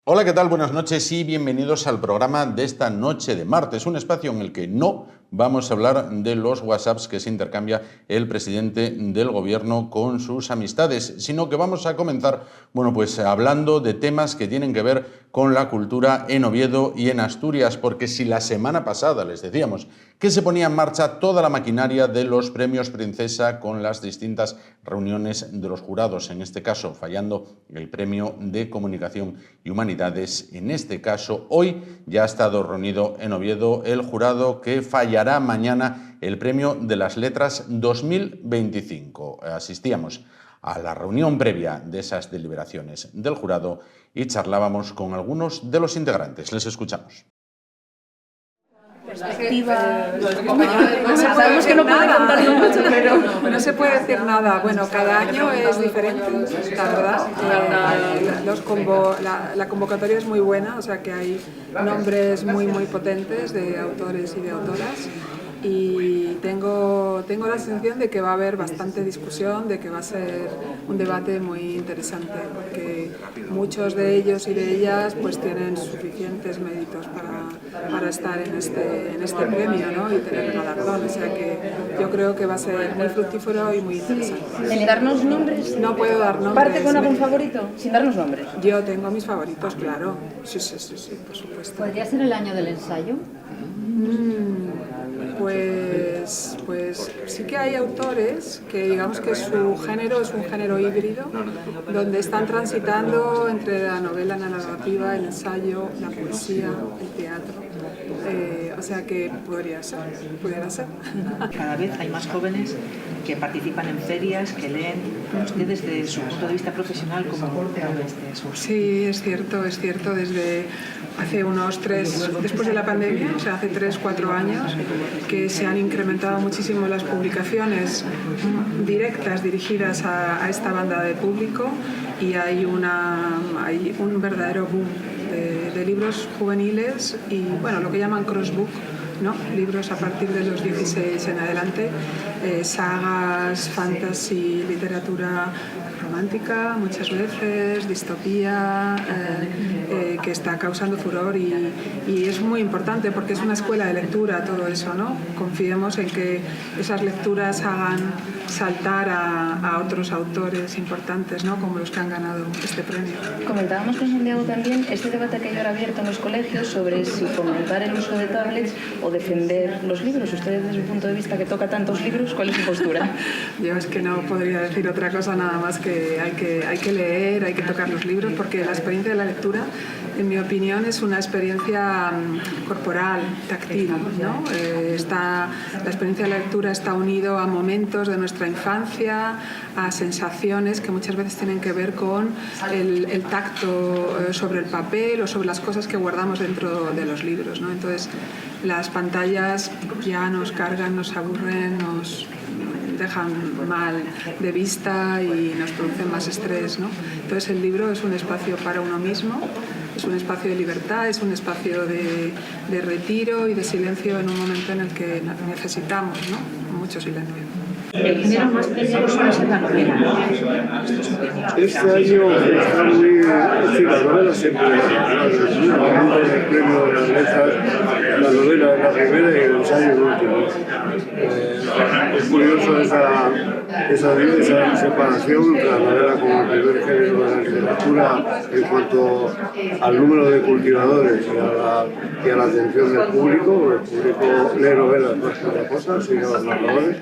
Hola, ¿qué tal? Buenas noches y bienvenidos al programa de esta noche de martes, un espacio en el que no vamos a hablar de los WhatsApps que se intercambia el presidente del gobierno con sus amistades, sino que vamos a comenzar, hablando de temas que tienen que ver con la cultura en Oviedo y en Asturias, porque si la semana pasada les decíamos que se ponía en marcha toda la maquinaria de los premios Princesa con las distintas reuniones de los jurados, en este caso fallando el premio de Comunicación y Humanidades, en este caso hoy ya ha estado reunido en Oviedo el jurado que fallará mañana el premio de las letras 2025. Asistíamos a la reunión previa de esas deliberaciones del jurado y charlábamos con algunos de los integrantes. Les escuchamos. Perspectiva, sabemos que no puede contarlo mucho, pero no se puede decir nada. Bueno, cada año es diferente, la verdad. La convocatoria es muy buena, o sea que hay nombres muy potentes de autores y de autoras. Y tengo la sensación de que va a haber bastante discusión, de que va a ser un debate muy interesante, porque muchos de ellos y de ellas pues tienen suficientes méritos para estar en este premio, ¿no? Y tener el galardón, o sea que yo creo que va a ser muy fructífero y muy interesante. ¿Sin darnos nombres? No puedo dar nombres. ¿Parte con algún favorito? Sin darnos nombres. Yo tengo mis favoritos, claro. Sí, por supuesto. ¿Podría ser el año del ensayo? Pues sí que hay autores que digamos que su género es un género híbrido, donde están transitando entre la novela, la narrativa, el ensayo, la poesía, el teatro. O sea que pudiera ser. Cada vez hay más jóvenes que participan en ferias, que leen. Usted desde su punto de vista profesional, ¿cómo ve este asunto? Sí, es cierto. Desde hace después de la pandemia, o sea, hace 3-4 años, que se han incrementado muchísimo las publicaciones directas dirigidas a esta banda de público y hay un verdadero boom de libros juveniles y lo que llaman crossbook, ¿no? Libros a partir de los 16 en adelante, sagas, fantasy, literatura romántica muchas veces, distopía, que está causando furor y es muy importante porque es una escuela de lectura todo eso, ¿no? Confiemos en que esas lecturas hagan saltar a otros autores importantes, ¿no? Como los que han ganado este premio. Comentábamos con Santiago también este debate que hay ahora abierto en los colegios sobre si fomentar el uso de tablets o defender los libros. Usted, desde su punto de vista, que toca tantos libros, ¿cuál es su postura? Yo es que no podría decir otra cosa nada más que hay que leer, hay que tocar los libros, porque la experiencia de la lectura, en mi opinión, es una experiencia corporal, táctil, ¿no? La experiencia de la lectura está unido a momentos de nuestra infancia, a sensaciones que muchas veces tienen que ver con el tacto sobre el papel o sobre las cosas que guardamos dentro de los libros, ¿no? Entonces, las pantallas ya nos cargan, nos aburren, nos dejan mal de vista y nos producen más estrés, ¿no? Entonces el libro es un espacio para uno mismo, es un espacio de libertad, es un espacio de retiro y de silencio en un momento en el que necesitamos, ¿no? Mucho silencio. El género más premiado suele ser la novela. Este año está muy... Sí, la novela siempre el premio de las letras, la novela es la primera y el ensayo el último. Es curioso esa separación entre la novela como el primer género de la literatura en cuanto al número de cultivadores y a la atención del público. El público lee novelas más que otra cosa, sigue a los narradores.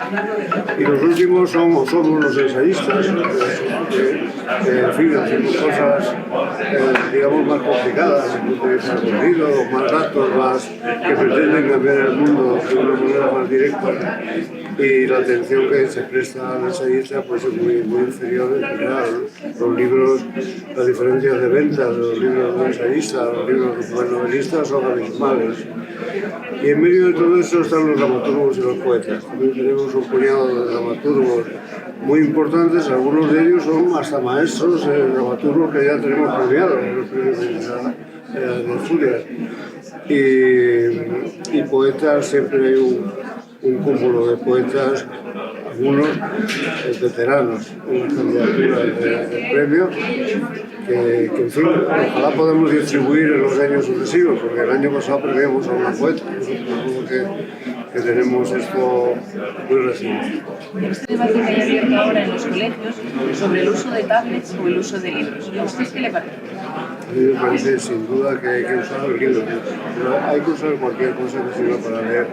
Y los últimos somos los ensayistas, en fin, hacemos cosas, digamos, más complicadas, desde el punto de vista contenido, más datos, que pretenden cambiar el mundo de una manera más directa. Y la atención que se presta al ensayista pues es muy inferior en general. Los libros, las diferencias de ventas de los libros de ensayista, los libros de novelistas son abismales. Y en medio de todo eso están los dramaturgos y los poetas. También tenemos un puñado de dramaturgos muy importantes, algunos de ellos son hasta maestros dramaturgos que ya tenemos premiados en los premios de Asturias. Y poetas, siempre hay un cúmulo de poetas, algunos veteranos en las candidaturas de premio, en fin, ojalá podamos distribuir en los años sucesivos, porque el año pasado perdimos a una poeta, que tenemos esto muy reciente. Este debate que hay abierto ahora en los colegios sobre el uso de tablets o el uso de libros, ¿a usted qué le parece? A mí me parece sin duda que hay que usar los libros, pero hay que usar cualquier cosa que sirva para leer.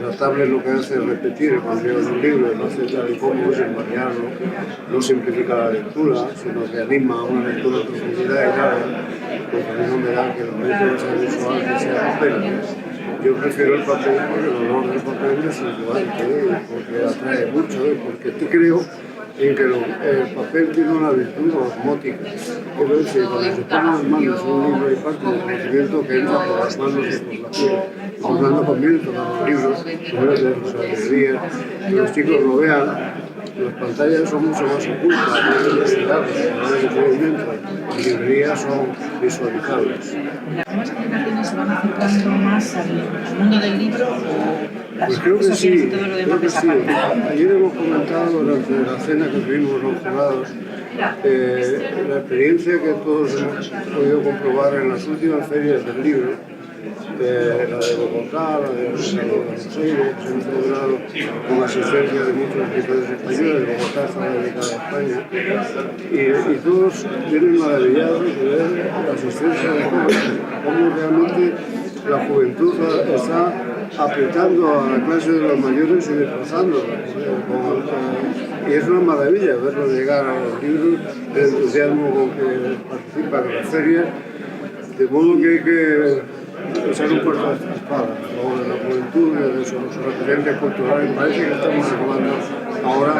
La tablet lo que hace es repetir el contenido de un libro, lo hace tal y como, sin variarlo, no simplifica la lectura, sino que anima a una lectura de profundidad y nada, porque a mí no me da que el método sea visual, que sea papel. Yo prefiero el papel porque el olor del papel es igual, porque atrae mucho, porque te creo en que el papel tiene una virtud osmótica. Quiero decir, cuando se pone en las manos un libro hay parte del conocimiento que entra por las manos y por la piel. Hablando conmigo, tocando los libros, los alegrías, que los chicos lo vean. Las pantallas son mucho más ocultas, no hay necesidad de las librerías son visualizables. ¿Las nuevas aplicaciones se van acercando más al mundo del libro o las pues creo que sí, y todo lo demás creo que sí. Ayer hemos comentado durante la cena que tuvimos los jurados la experiencia que todos hemos podido comprobar en las últimas ferias del libro, la de Bogotá, la de Buenos Aires, que se han celebrado con asistencia de muchos escritores españoles. Bogotá está dedicada a España y todos vienen maravillados de ver la asistencia de jóvenes, cómo realmente la juventud está apretando a la clase de los mayores y desplazándola. Y es una maravilla verlo llegar a los libros, el entusiasmo con que participan en las ferias, de modo que hay que echar un puerto a esta espada, de la juventud, de sus referentes culturales. Parece que estamos retomando ahora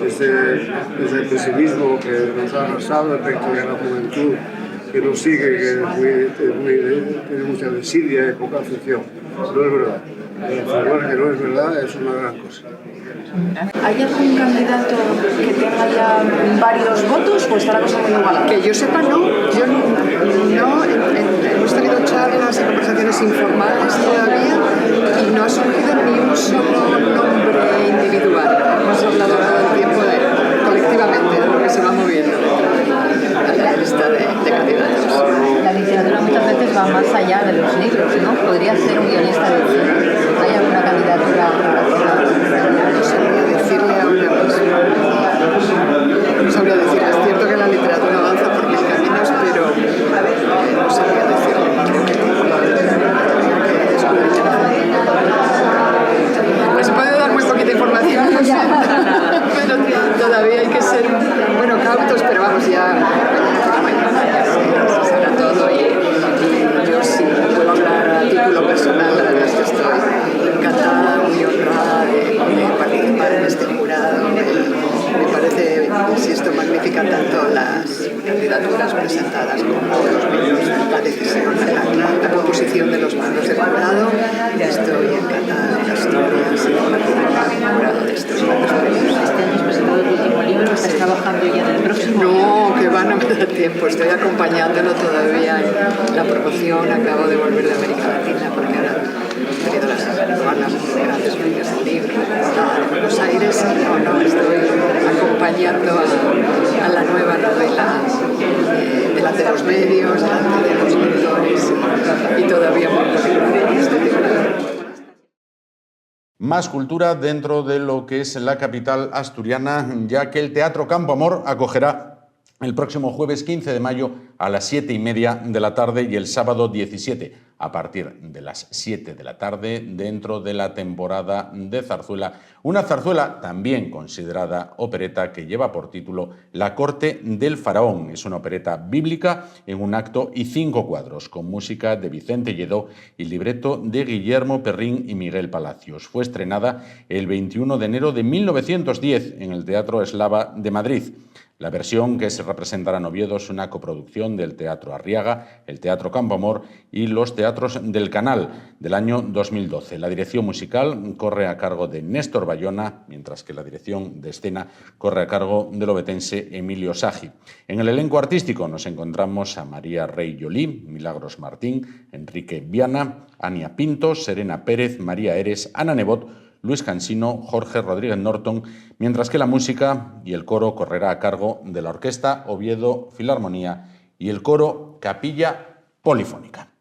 ese pesimismo que nos ha arrasado respecto de la juventud, que nos sigue, que tiene mucha desidia y poca afición. No es verdad. Afirmar que no es verdad es una gran cosa. ¿Hay algún candidato que tenga ya varios votos o está la cosa muy igualada? Que yo sepa, no. Yo no, hemos tenido charlas y conversaciones informales todavía y no ha surgido ni un solo nombre individual. Hemos hablado todo el tiempo colectivamente de lo que se va moviendo la lista de candidatos. La literatura muchas veces va más allá de los libros, ¿no? Podría ser un guionista de cine. ¿Hay alguna candidatura relacionada? No sabría decirle ahora mismo. No sabría decirle. Es cierto que la literatura avanza por mil caminos, pero no sabría decirle. Pues puede dar muy poquita información, no sé, pero todavía hay que ser, cautos, pero vamos, ya se sabrá todo y yo sí puedo hablar a título personal, la verdad es que estoy encantada, muy honrada de participar en este jurado. Me parece, insisto, magnífica tanto las candidaturas presentadas como los miembros, la decisión, la composición de los miembros del jurado. Estoy encantada de la historia y de participar en el jurado de estos grandes premios. Este año has presentado tu último libro, ¿estás trabajando ya en el próximo? No, que va, no me da tiempo, estoy acompañándolo todavía en la promoción, acabo de volver de América Latina porque ahora he tenido las grandes ferias del libro en Buenos Aires y no, estoy acompañando a la nueva novela delante de los medios, delante de los lectores y todavía muy particular en este tipo de... Más cultura dentro de lo que es la capital asturiana, ya que el Teatro Campo Amor acogerá el próximo jueves 15 de mayo a las 7:30 de la tarde y el sábado 17 a partir de las 7 de la tarde dentro de la temporada de zarzuela. Una zarzuela también considerada opereta que lleva por título La corte del faraón. Es una opereta bíblica en un acto y 5 cuadros con música de Vicente Lledó y libreto de Guillermo Perrín y Miguel Palacios. Fue estrenada el 21 de enero de 1910 en el Teatro Eslava de Madrid. La versión que se representará en Oviedo es una coproducción del Teatro Arriaga, el Teatro Campo Amor y los Teatros del Canal del año 2012. La dirección musical corre a cargo de Néstor Bayona, mientras que la dirección de escena corre a cargo del ovetense Emilio Sagi. En el elenco artístico nos encontramos a María Rey Yolí, Milagros Martín, Enrique Viana, Ania Pinto, Serena Pérez, María Eres, Ana Nebot, Luis Cansino, Jorge Rodríguez Norton, mientras que la música y el coro correrá a cargo de la Orquesta Oviedo Filarmonía y el coro Capilla Polifónica.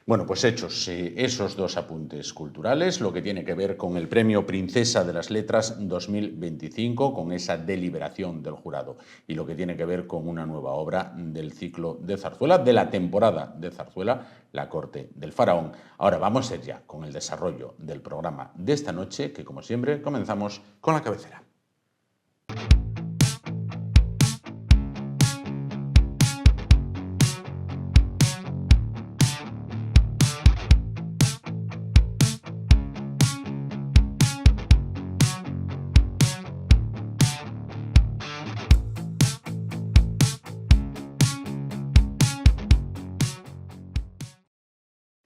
Bueno, pues hechos esos dos apuntes culturales, lo que tiene que ver con el Premio Princesa de las Letras 2025, con esa deliberación del jurado, y lo que tiene que ver con una nueva obra del ciclo de zarzuela, de la temporada de zarzuela, La Corte del Faraón. Ahora vamos a ir ya con el desarrollo del programa de esta noche, que como siempre comenzamos con la cabecera.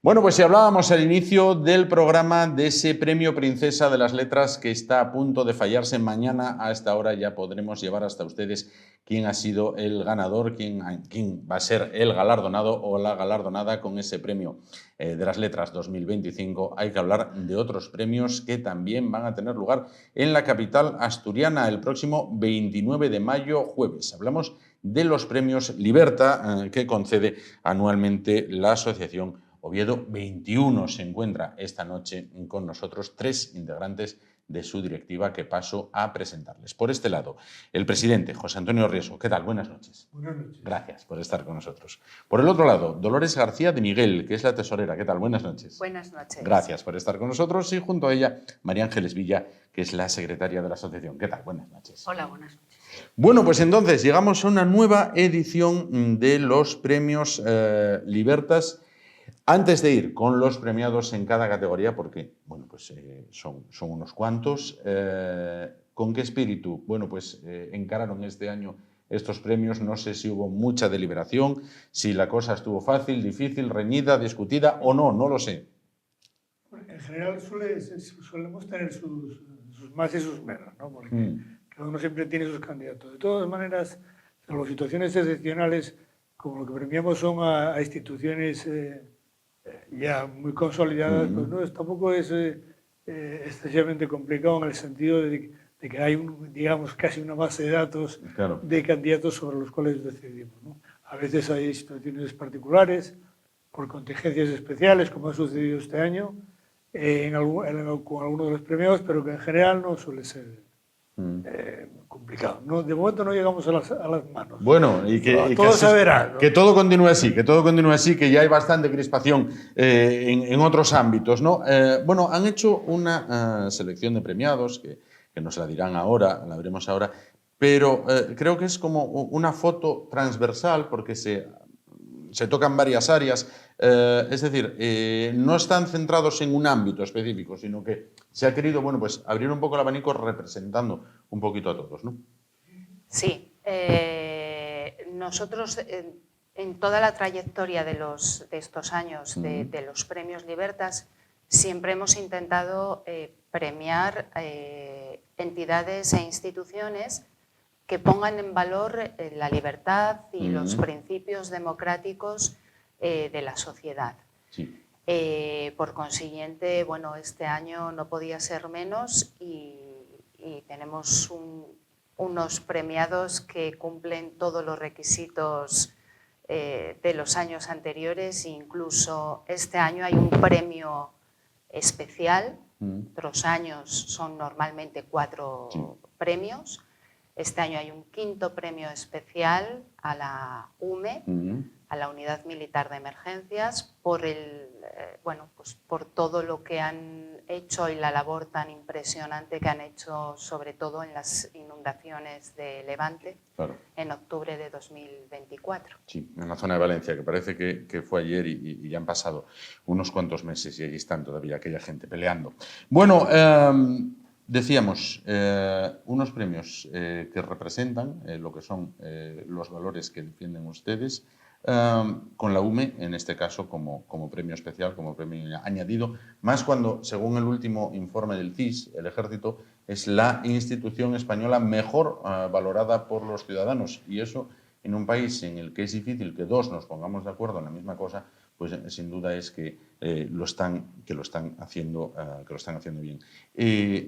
Bueno, pues si hablábamos al inicio del programa de ese Premio Princesa de las Letras que está a punto de fallarse, mañana a esta hora ya podremos llevar hasta ustedes quién ha sido el ganador, quién va a ser el galardonado o la galardonada con ese Premio de las Letras 2025. Hay que hablar de otros premios que también van a tener lugar en la capital asturiana el próximo 29 de mayo, jueves. Hablamos de los premios Liberta que concede anualmente la Asociación Oviedo 21. Se encuentra esta noche con nosotros 3 integrantes de su directiva que paso a presentarles. Por este lado, el presidente José Antonio Riesgo. ¿Qué tal? Buenas noches. Buenas noches. Gracias por estar con nosotros. Por el otro lado, Dolores García de Miguel, que es la tesorera. ¿Qué tal? Buenas noches. Buenas noches. Gracias por estar con nosotros. Y junto a ella, María Ángeles Villa, que es la secretaria de la asociación. ¿Qué tal? Buenas noches. Hola, buenas noches. Bueno, pues entonces llegamos a una nueva edición de los premios Libertas. Antes de ir con los premiados en cada categoría, porque bueno, pues, son unos cuantos, ¿con qué espíritu? Bueno, pues encararon este año estos premios. No sé si hubo mucha deliberación, si la cosa estuvo fácil, difícil, reñida, discutida o no lo sé. En general solemos tener sus más y sus menos, ¿no? Porque cada uno siempre tiene sus candidatos. De todas maneras, en las situaciones excepcionales, como lo que premiamos son a instituciones ya muy consolidadas, pues no, tampoco es excesivamente complicado en el sentido de que hay, digamos, casi una base de datos de candidatos sobre los cuales decidimos, ¿no? A veces hay situaciones particulares, por contingencias especiales, como ha sucedido este año, con algunos de los premiados, pero que en general no suele ser complicado. No, de momento no llegamos a las manos. Bueno, y que todo continúe así, que ya hay bastante crispación en otros ámbitos, ¿no? Bueno, han hecho una selección de premiados que nos la dirán ahora, la veremos ahora, pero creo que es como una foto transversal porque se tocan varias áreas, es decir, no están centrados en un ámbito específico, sino que se ha querido, bueno, pues abrir un poco el abanico representando un poquito a todos, ¿no? Sí, nosotros en toda la trayectoria de estos años de los premios Libertas siempre hemos intentado premiar entidades e instituciones que pongan en valor la libertad y los principios democráticos de la sociedad. Sí. Por consiguiente, bueno, este año no podía ser menos y tenemos unos premiados que cumplen todos los requisitos de los años anteriores. Incluso este año hay un premio especial. Otros años son normalmente 4 premios. Este año hay un 5º premio especial a la UME, a la Unidad Militar de Emergencias, por por todo lo que han hecho y la labor tan impresionante que han hecho, sobre todo en las inundaciones de Levante, en octubre de 2024. Sí, en la zona de Valencia, que parece que fue ayer y ya han pasado unos cuantos meses y allí están todavía aquella gente peleando. Bueno, decíamos, unos premios que representan lo que son los valores que defienden ustedes, con la UME, en este caso, como premio especial, como premio añadido, más cuando, según el último informe del CIS, el Ejército es la institución española mejor valorada por los ciudadanos, y eso en un país en el que es difícil que dos nos pongamos de acuerdo en la misma cosa, pues sin duda es que lo están haciendo bien.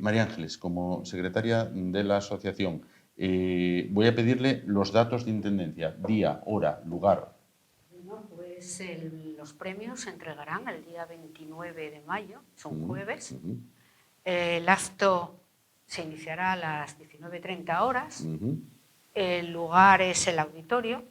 María Ángeles, como secretaria de la asociación, Voy a pedirle los datos de intendencia, día, hora, lugar. Bueno, pues los premios se entregarán el día 29 de mayo, son jueves. El acto se iniciará a las 19:30 horas. El lugar es el auditorio,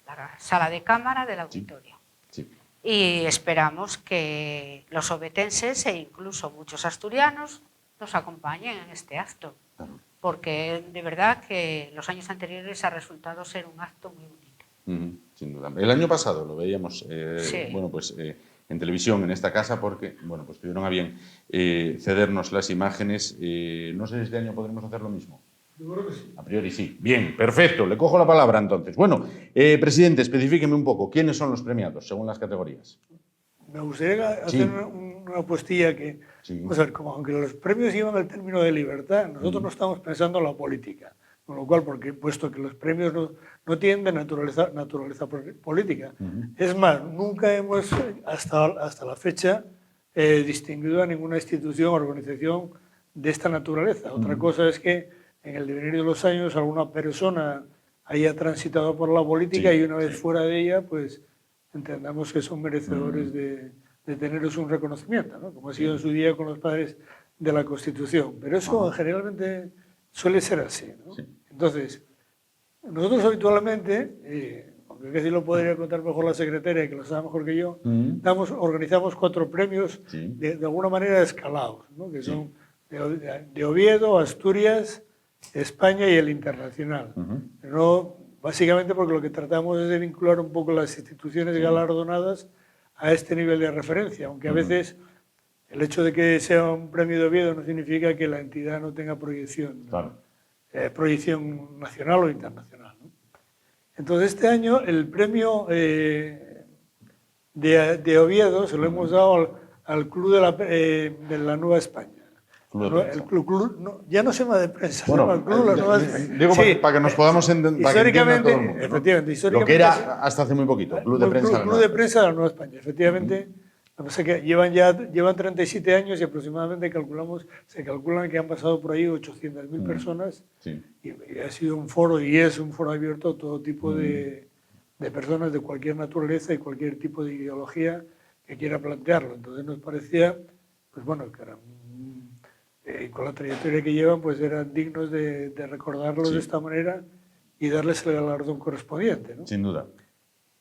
la sala de cámara del auditorio. Sí. Y esperamos que los obetenses e incluso muchos asturianos nos acompañen en este acto, porque de verdad que los años anteriores ha resultado ser un acto muy bonito. Sin duda. El año pasado lo veíamos Sí. bueno, pues, en televisión en esta casa porque bueno, pues tuvieron a bien cedernos las imágenes. No sé si este año podremos hacer lo mismo. Yo creo que sí. A priori sí. Bien, perfecto. Le cojo la palabra entonces. Bueno, presidente, especifíqueme un poco. ¿Quiénes son los premiados según las categorías? Me gustaría hacer una postilla que, Sí. vamos a ver, como aunque los premios llevan el término de libertad, nosotros no estamos pensando en la política. Con lo cual, porque puesto que los premios no tienen de naturaleza política. Es más, nunca hemos, hasta la fecha, distinguido a ninguna institución o organización de esta naturaleza. Otra cosa es que en el devenir de los años alguna persona haya transitado por la política y una vez fuera de ella, pues entendamos que son merecedores de teneros un reconocimiento, ¿no? Como ha sido en su día con los padres de la Constitución. Pero eso generalmente suele ser así, ¿no? Entonces, nosotros habitualmente, aunque casi lo podría contar mejor la secretaria, que lo sabe mejor que yo, organizamos 4 premios de alguna manera escalados, ¿no? Que son de Oviedo, Asturias, España y el internacional. No, básicamente porque lo que tratamos es de vincular un poco las instituciones galardonadas a este nivel de referencia, aunque a veces el hecho de que sea un premio de Oviedo no significa que la entidad no tenga proyección, proyección nacional o internacional, ¿no? Entonces este año el premio de Oviedo se lo hemos dado al Club de la Nueva España. El club, ya no se llama de prensa, bueno, se llama el Club de la Nueva España. Digo para que nos podamos entender. Históricamente, todo el mundo, ¿no? efectivamente, históricamente. Lo que era hasta hace muy poquito, Club de Prensa. Club de Prensa de la Nueva España, efectivamente. Lo que pasa es que llevan 37 años y aproximadamente se calculan que han pasado por ahí 800.000 personas. Y ha sido un foro y es un foro abierto a todo tipo de personas de cualquier naturaleza y cualquier tipo de ideología que quiera plantearlo. Entonces nos parecía, pues bueno, que eran, con la trayectoria que llevan, pues eran dignos de recordarlos de esta manera y darles el galardón correspondiente, ¿no? Sin duda.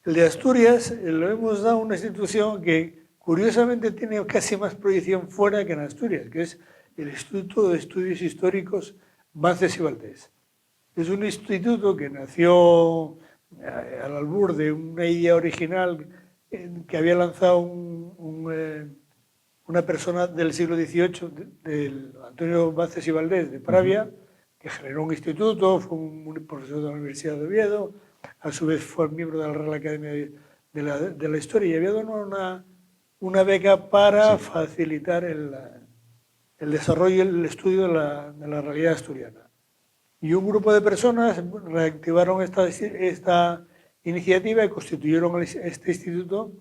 El de Asturias lo hemos dado a una institución que curiosamente tiene casi más proyección fuera que en Asturias, que es el Instituto de Estudios Históricos Vances y Valdés. Es un instituto que nació al albur de una idea original que había lanzado una persona del siglo XVIII, del Antonio Vances y Valdés de Pravia, que generó un instituto, fue un profesor de la Universidad de Oviedo, a su vez fue miembro de la Real Academia de la Historia y había dado una beca para facilitar el desarrollo y el estudio de la realidad asturiana. Y un grupo de personas reactivaron esta iniciativa y constituyeron este instituto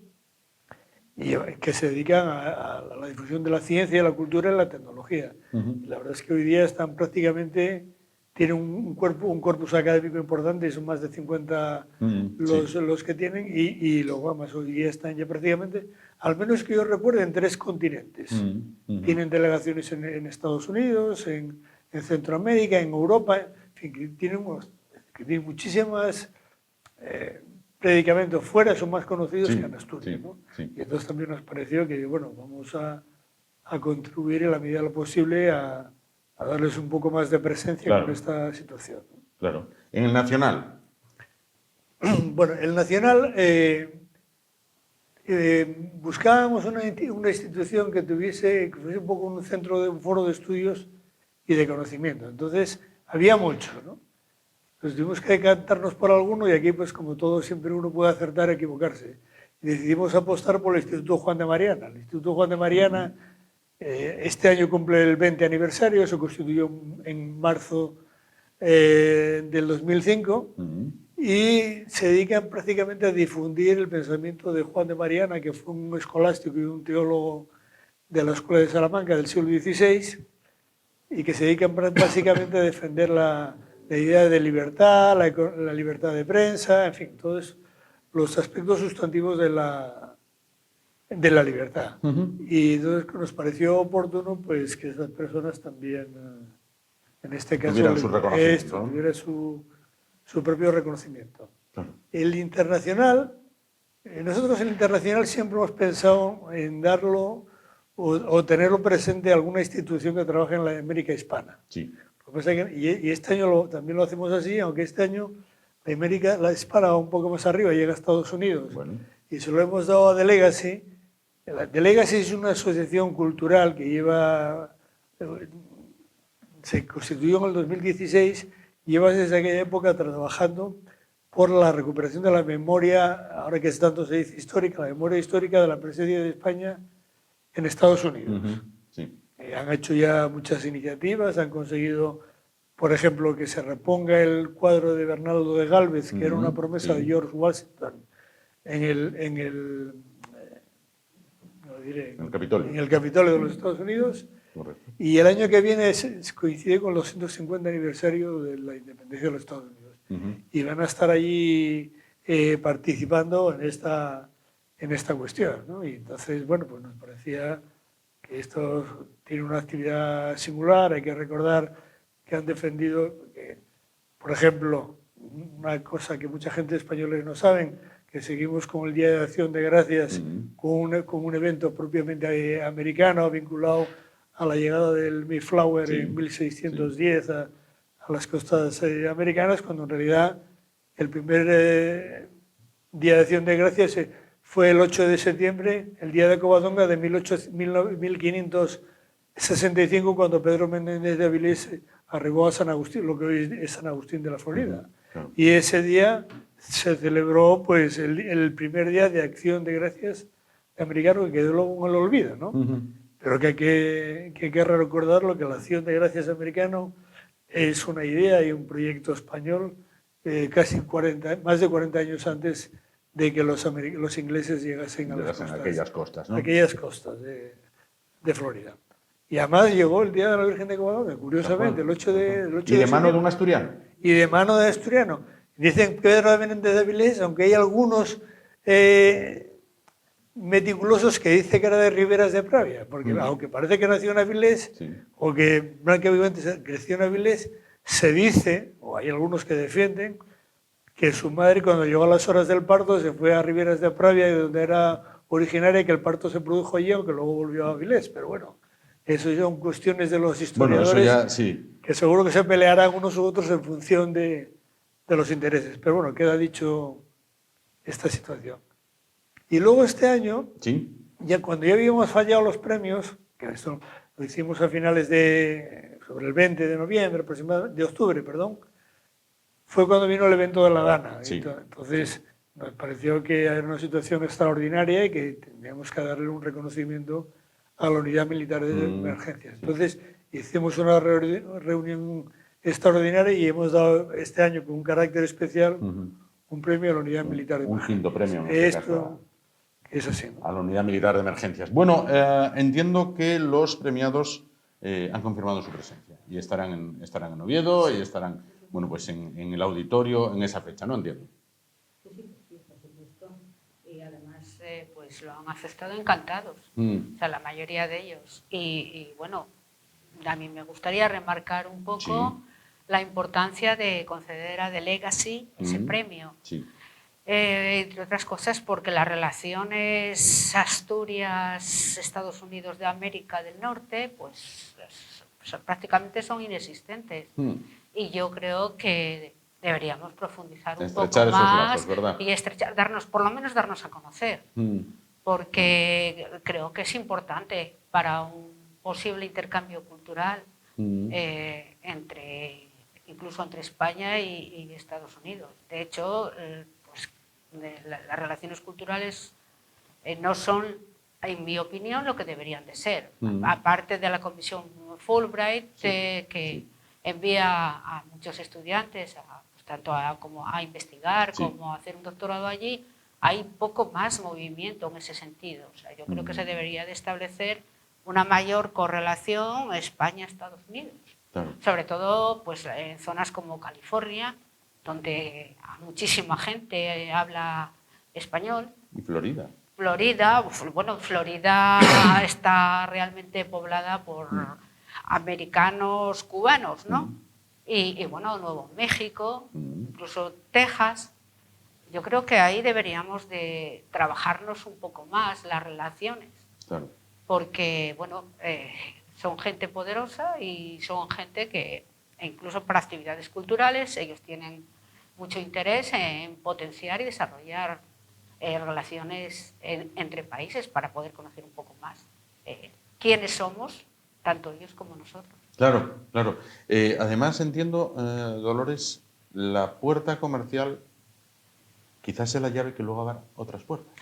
que se dedican a la difusión de la ciencia, la cultura y la tecnología. La verdad es que hoy día están prácticamente, tienen un corpus académico importante, son más de 50 los que tienen y luego más hoy día están ya prácticamente, al menos que yo recuerde, en 3 continentes. Tienen delegaciones en Estados Unidos, en Centroamérica, en Europa, en fin, que tienen muchísimas predicamentos fuera, son más conocidos que en Asturias, ¿no? Y entonces también nos pareció que, bueno, vamos a contribuir en la medida de lo posible a darles un poco más de presencia con esta situación, ¿no? Claro. ¿En el Nacional? Bueno, el Nacional buscábamos una institución que fuese un poco un foro de estudios y de conocimiento. Entonces, había mucho, ¿no? Entonces tuvimos que decantarnos por alguno y aquí, pues como todo, siempre uno puede acertar y equivocarse. Y decidimos apostar por el Instituto Juan de Mariana. El Instituto Juan de Mariana este año cumple el 20 aniversario, se constituyó en marzo del 2005 y se dedican prácticamente a difundir el pensamiento de Juan de Mariana, que fue un escolástico y un teólogo de la Escuela de Salamanca del siglo XVI y que se dedican básicamente a defender la la idea de libertad, la libertad de prensa, en fin, todos los aspectos sustantivos de la libertad. Y entonces nos pareció oportuno pues, que esas personas también, en este caso, tuvieran su propio reconocimiento. Claro. El internacional, nosotros el internacional siempre hemos pensado en darlo o tenerlo presente en alguna institución que trabaje en la América hispana. Sí. Y este año también lo hacemos así, aunque este año la hispana va un poco más arriba, llega a Estados Unidos. Bueno. Y se lo hemos dado a The Legacy. The Legacy es una asociación cultural que se constituyó en el 2016, lleva desde aquella época trabajando por la recuperación de la memoria, ahora que tanto se dice histórica, la memoria histórica de la presencia de España en Estados Unidos. Sí. Han hecho ya muchas iniciativas, han conseguido, por ejemplo, que se reponga el cuadro de Bernardo de Gálvez, que era una promesa de George Washington en el Capitolio de los Estados Unidos. Correcto. Y el año que viene coincide con los 150 aniversario de la independencia de los Estados Unidos. Y van a estar allí participando en esta cuestión, ¿no? Y entonces, bueno, pues nos parecía que esto tiene una actividad singular. Hay que recordar que han defendido, por ejemplo, una cosa que mucha gente española no saben, que seguimos con el Día de Acción de Gracias con un evento propiamente americano vinculado a la llegada del Mayflower en 1610 a las costas americanas, cuando en realidad el primer Día de Acción de Gracias fue el 8 de septiembre, el Día de Covadonga de 1565, cuando Pedro Menéndez de Avilés arribó a San Agustín, lo que hoy es San Agustín de la Florida. Y ese día se celebró pues, el primer Día de Acción de Gracias americano, que quedó luego en el olvido, ¿no? Pero que hay que recordarlo, que la Acción de Gracias americano es una idea y un proyecto español más de 40 años antes de que los ingleses llegasen a aquellas costas, ¿no? Aquellas costas de Florida. Y además llegó el Día de la Virgen de Covadonga, curiosamente, el 8 de ¿Y de mano de un asturiano? Y de mano de asturiano. Dicen Pedro Menéndez de Avilés, aunque hay algunos meticulosos que dice que era de Riberas de Pravia, porque aunque parece que nació en Avilés, o que Blanca Vivantes creció en Avilés, se dice, o hay algunos que defienden, que su madre cuando llegó a las horas del parto se fue a Riberas de Pravia, de donde era originaria, y que el parto se produjo allí, aunque luego volvió a Avilés. Pero bueno, eso son cuestiones de los historiadores, que seguro que se pelearán unos u otros en función de los intereses. Pero bueno, queda dicho esta situación. Y luego este año, ya cuando ya habíamos fallado los premios, que esto lo hicimos a finales sobre el 20 de noviembre, aproximadamente, de octubre, perdón, fue cuando vino el evento de la Dana. Entonces nos pareció que era una situación extraordinaria y que teníamos que darle un reconocimiento a la Unidad Militar de Emergencias. Entonces hicimos una reunión extraordinaria y hemos dado este año con un carácter especial un premio a la Unidad Militar de Emergencias. Un quinto premio. Esto es así, ¿no? A la Unidad Militar de Emergencias. Bueno, entiendo que los premiados han confirmado su presencia y estarán en Oviedo y estarán, bueno, pues en el auditorio en esa fecha, ¿no? Entiendo. Sí, por supuesto. Y además, pues lo han aceptado encantados, o sea, la mayoría de ellos. Y bueno, a mí me gustaría remarcar un poco la importancia de conceder a The Legacy ese premio. Entre otras cosas porque las relaciones Asturias-Estados Unidos de América del Norte pues prácticamente son inexistentes. Y yo creo que deberíamos profundizar un poco más y por lo menos darnos a conocer. Porque creo que es importante para un posible intercambio cultural incluso entre España y Estados Unidos. De hecho, las relaciones culturales no son, en mi opinión, lo que deberían de ser. Aparte de la comisión Fulbright, que envía a muchos estudiantes tanto como a investigar como a hacer un doctorado allí, hay poco más movimiento en ese sentido. O sea, yo creo que se debería de establecer una mayor correlación España-Estados Unidos. Claro. Sobre todo pues, en zonas como California, donde muchísima gente habla español. Y Florida. Florida está realmente poblada por americanos cubanos, ¿no? Y bueno, Nuevo México, incluso Texas. Yo creo que ahí deberíamos de trabajarnos un poco más las relaciones, Claro. porque bueno, son gente poderosa y son gente que, incluso para actividades culturales, ellos tienen mucho interés en potenciar y desarrollar relaciones entre países para poder conocer un poco más quiénes somos, tanto ellos como nosotros. Claro, claro. Además entiendo, Dolores, la puerta comercial quizás es la llave que luego abra otras puertas.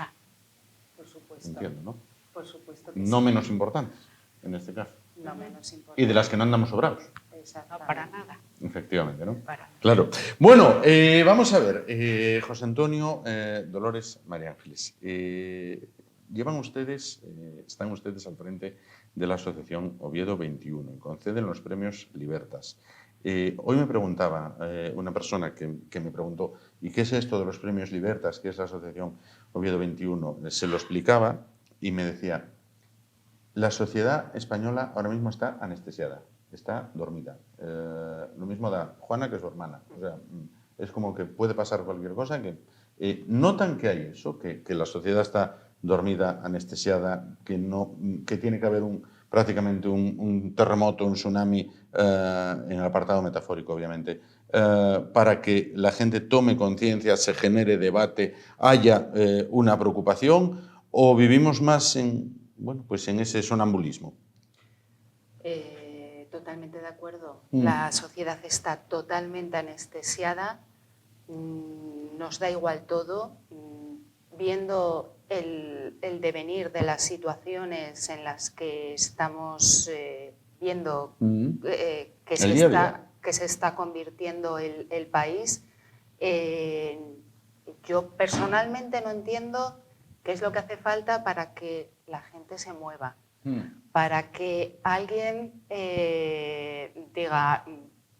Por supuesto. Entiendo, ¿no? Por supuesto que No sí. menos importantes, en este caso. No menos importante. Y de las que no andamos sobrados. No, para nada. Efectivamente, ¿no? Para. Claro. Bueno, vamos a ver, José Antonio, Dolores, María Ángeles. Llevan ustedes, están ustedes al frente de la Asociación Oviedo 21 y conceden los premios Libertas. Hoy me preguntaba una persona que me preguntó, ¿y qué es esto de los premios Libertas? ¿Qué es la Asociación Oviedo 21? Se lo explicaba y me decía, la sociedad española ahora mismo está anestesiada, está dormida. Lo mismo da Juana que su hermana. O sea, es como que puede pasar cualquier cosa. Que notan que hay eso, que la sociedad está dormida, anestesiada, que tiene que haber prácticamente un terremoto, un tsunami, en el apartado metafórico, obviamente, para que la gente tome conciencia, se genere debate, haya una preocupación, o vivimos más en ese sonambulismo. Totalmente de acuerdo. La sociedad está totalmente anestesiada, nos da igual todo, viendo el devenir de las situaciones en las que estamos viendo que se está convirtiendo el país. Yo personalmente no entiendo qué es lo que hace falta para que la gente se mueva, para que alguien diga,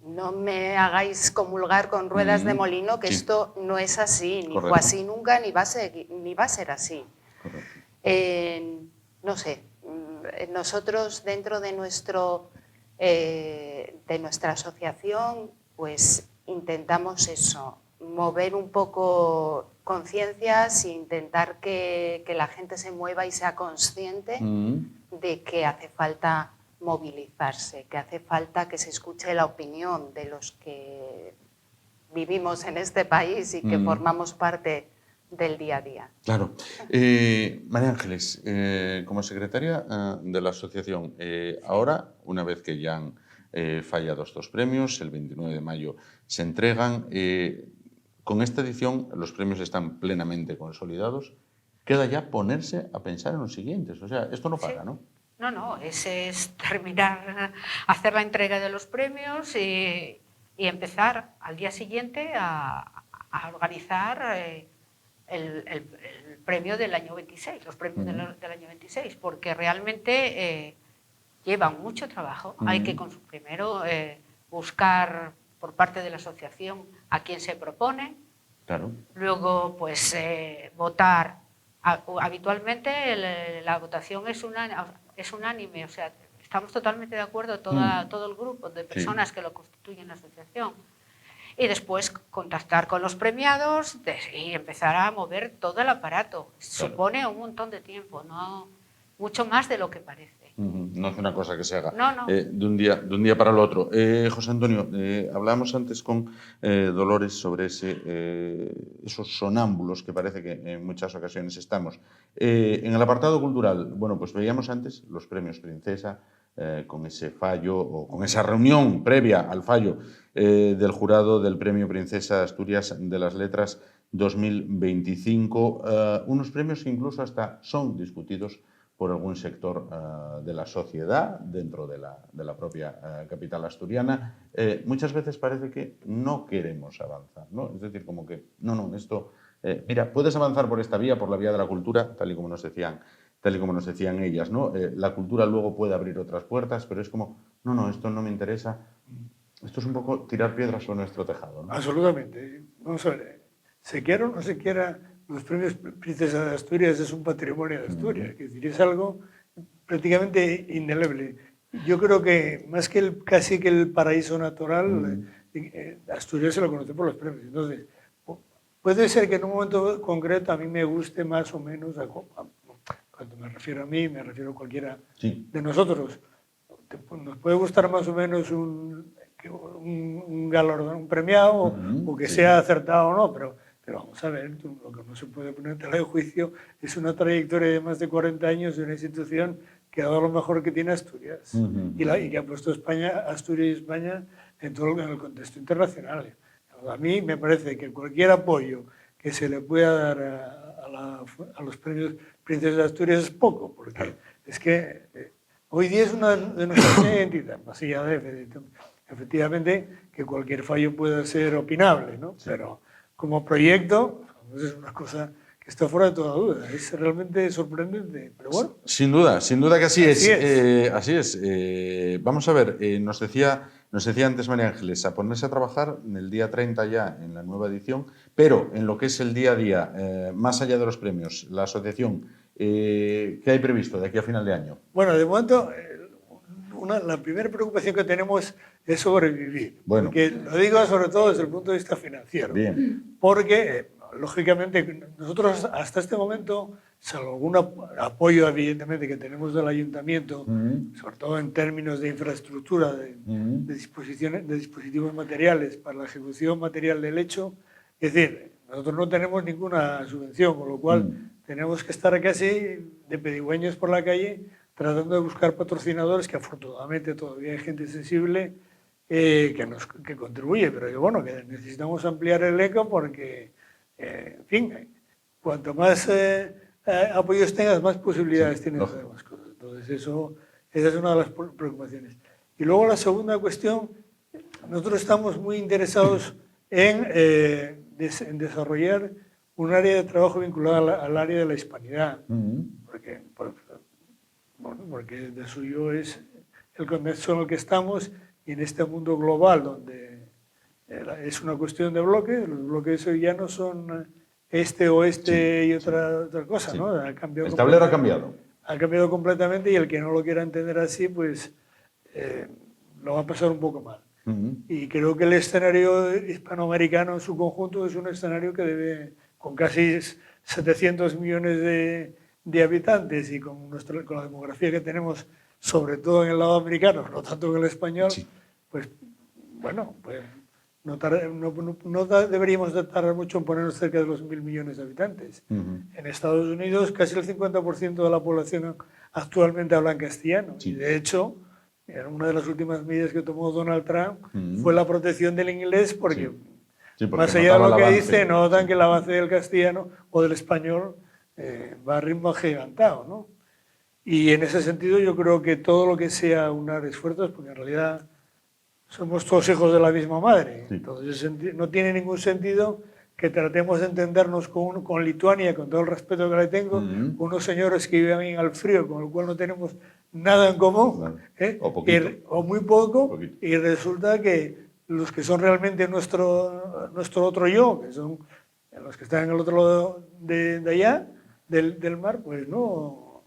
no me hagáis comulgar con ruedas de molino, que esto no es así, ni fue así nunca, ni va a ser así. No sé, nosotros dentro de nuestra asociación, pues intentamos eso, mover un poco conciencias e intentar que la gente se mueva y sea consciente de que hace falta movilizarse, que hace falta que se escuche la opinión de los que vivimos en este país y que formamos parte del día a día. Claro. María Ángeles, como secretaria de la asociación, ahora, una vez que ya han fallado estos premios, el 29 de mayo se entregan, con esta edición los premios están plenamente consolidados, queda ya ponerse a pensar en los siguientes. O sea, esto no para, ¿no? No, ese es terminar, hacer la entrega de los premios y empezar al día siguiente a organizar el premio del año 26, los premios del año 26, porque realmente llevan mucho trabajo. Hay que primero buscar por parte de la asociación a quién se propone, claro. Luego pues votar. Habitualmente la votación es unánime, o sea, estamos totalmente de acuerdo todo el grupo de personas que lo constituyen la asociación. Y después contactar con los premiados y empezar a mover todo el aparato. Supone un montón de tiempo, no mucho más de lo que parece. No es una cosa que se haga no. de un día para el otro. José Antonio, hablábamos antes con Dolores sobre esos sonámbulos que parece que en muchas ocasiones estamos. En el apartado cultural, bueno, pues veíamos antes los premios Princesa, con ese fallo o con esa reunión previa al fallo del jurado del Premio Princesa Asturias de las Letras 2025, unos premios que incluso hasta son discutidos por algún sector de la sociedad dentro de la propia capital asturiana. Muchas veces parece que no queremos avanzar, ¿no? Es decir, como que, esto... mira, puedes avanzar por esta vía, por la vía de la cultura, tal y como nos decían ellas, ¿no? La cultura luego puede abrir otras puertas, pero es como, esto no me interesa Esto es un poco tirar piedras sobre nuestro tejado, ¿no? Absolutamente. Vamos a ver, se quiera o no se quiera, los premios Princesa de Asturias es un patrimonio de Asturias, es decir, es algo prácticamente indeleble. Yo creo que más que casi que el paraíso natural, Asturias se lo conoce por los premios. Entonces, puede ser que en un momento concreto a mí me guste más o menos, cuando me refiero a mí, me refiero a cualquiera de nosotros. Nos puede gustar más o menos un galardón, un premiado, o que sea acertado o no, pero vamos a ver, lo que no se puede poner en tela de juicio es una trayectoria de más de 40 años de una institución que ha dado lo mejor que tiene Asturias y que ha puesto Asturias y España en todo el contexto internacional. A mí me parece que cualquier apoyo que se le pueda dar a los premios Princesa de Asturias es poco, porque es que hoy día es una de nuestras identidades, más allá de efectivamente que cualquier fallo pueda ser opinable, ¿no? Pero como proyecto es una cosa que está fuera de toda duda. Es realmente sorprendente, pero bueno. Sin duda que así es. Así es. Vamos a ver, nos decía antes María Ángeles, a ponerse a trabajar en el día 30 ya en la nueva edición, pero en lo que es el día a día, más allá de los premios, la asociación, ¿qué hay previsto de aquí a final de año? Bueno, de momento, la primera preocupación que tenemos es sobrevivir. Bueno. Porque lo digo sobre todo desde el punto de vista financiero. Bien. Porque, lógicamente, nosotros hasta este momento, salvo algún apoyo evidentemente que tenemos del ayuntamiento, sobre todo en términos de infraestructura, de dispositivos materiales para la ejecución material del hecho, es decir, nosotros no tenemos ninguna subvención, con lo cual tenemos que estar casi de pedigüeños por la calle tratando de buscar patrocinadores, que afortunadamente todavía hay gente sensible que contribuye, pero que bueno, que necesitamos ampliar el eco porque, en fin, cuanto más apoyos tengas, más posibilidades tienes de hacer más cosas. Entonces, esa es una de las preocupaciones. Y luego la segunda cuestión, nosotros estamos muy interesados en desarrollar un área de trabajo vinculada al área de la hispanidad, porque de suyo es el contexto en el que estamos y en este mundo global donde es una cuestión de bloques, los bloques hoy ya no son este, oeste y otra cosa, ¿no? El tablero ha cambiado. Ha cambiado completamente y el que no lo quiera entender así, pues lo va a pasar un poco mal. Y creo que el escenario hispanoamericano en su conjunto es un escenario que debe, con casi 700 millones de habitantes y con la demografía que tenemos, sobre todo en el lado americano, no tanto en el español, pues bueno, pues no deberíamos de tardar mucho en ponernos cerca de los 1.000 millones de habitantes. En Estados Unidos casi el 50% de la población actualmente habla en castellano y de hecho una de las últimas medidas que tomó Donald Trump fue la protección del inglés porque más allá de lo que dice, notan que el avance del castellano o del español va a ritmo agigantado, ¿no? Y en ese sentido yo creo que todo lo que sea unar esfuerzos, porque en realidad somos todos hijos de la misma madre, entonces no tiene ningún sentido que tratemos de entendernos con Lituania, con todo el respeto que le tengo, unos señores que viven al frío, con el cual no tenemos nada en común, o muy poco, y resulta que los que son realmente nuestro otro yo, que son los que están en el otro lado de allá, del mar, pues no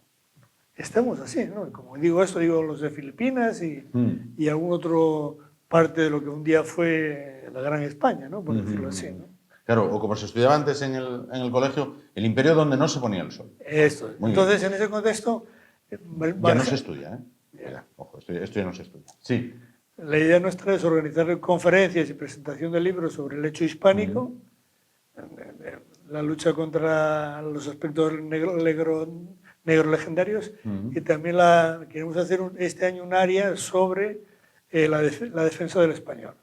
estamos así, ¿no? Como digo esto, digo los de Filipinas y algún otro parte de lo que un día fue la Gran España, ¿no? Por decirlo así, ¿no? Claro, o como se estudiaba antes en el colegio, el imperio donde no se ponía el sol. Esto. Entonces, en ese contexto... Ya no se estudia, ¿eh? Ojo, esto ya no se estudia. Sí. La idea nuestra es organizar conferencias y presentación de libros sobre el hecho hispánico, la lucha contra los aspectos negros legendarios, y también queremos hacer este año un área sobre la defensa del español.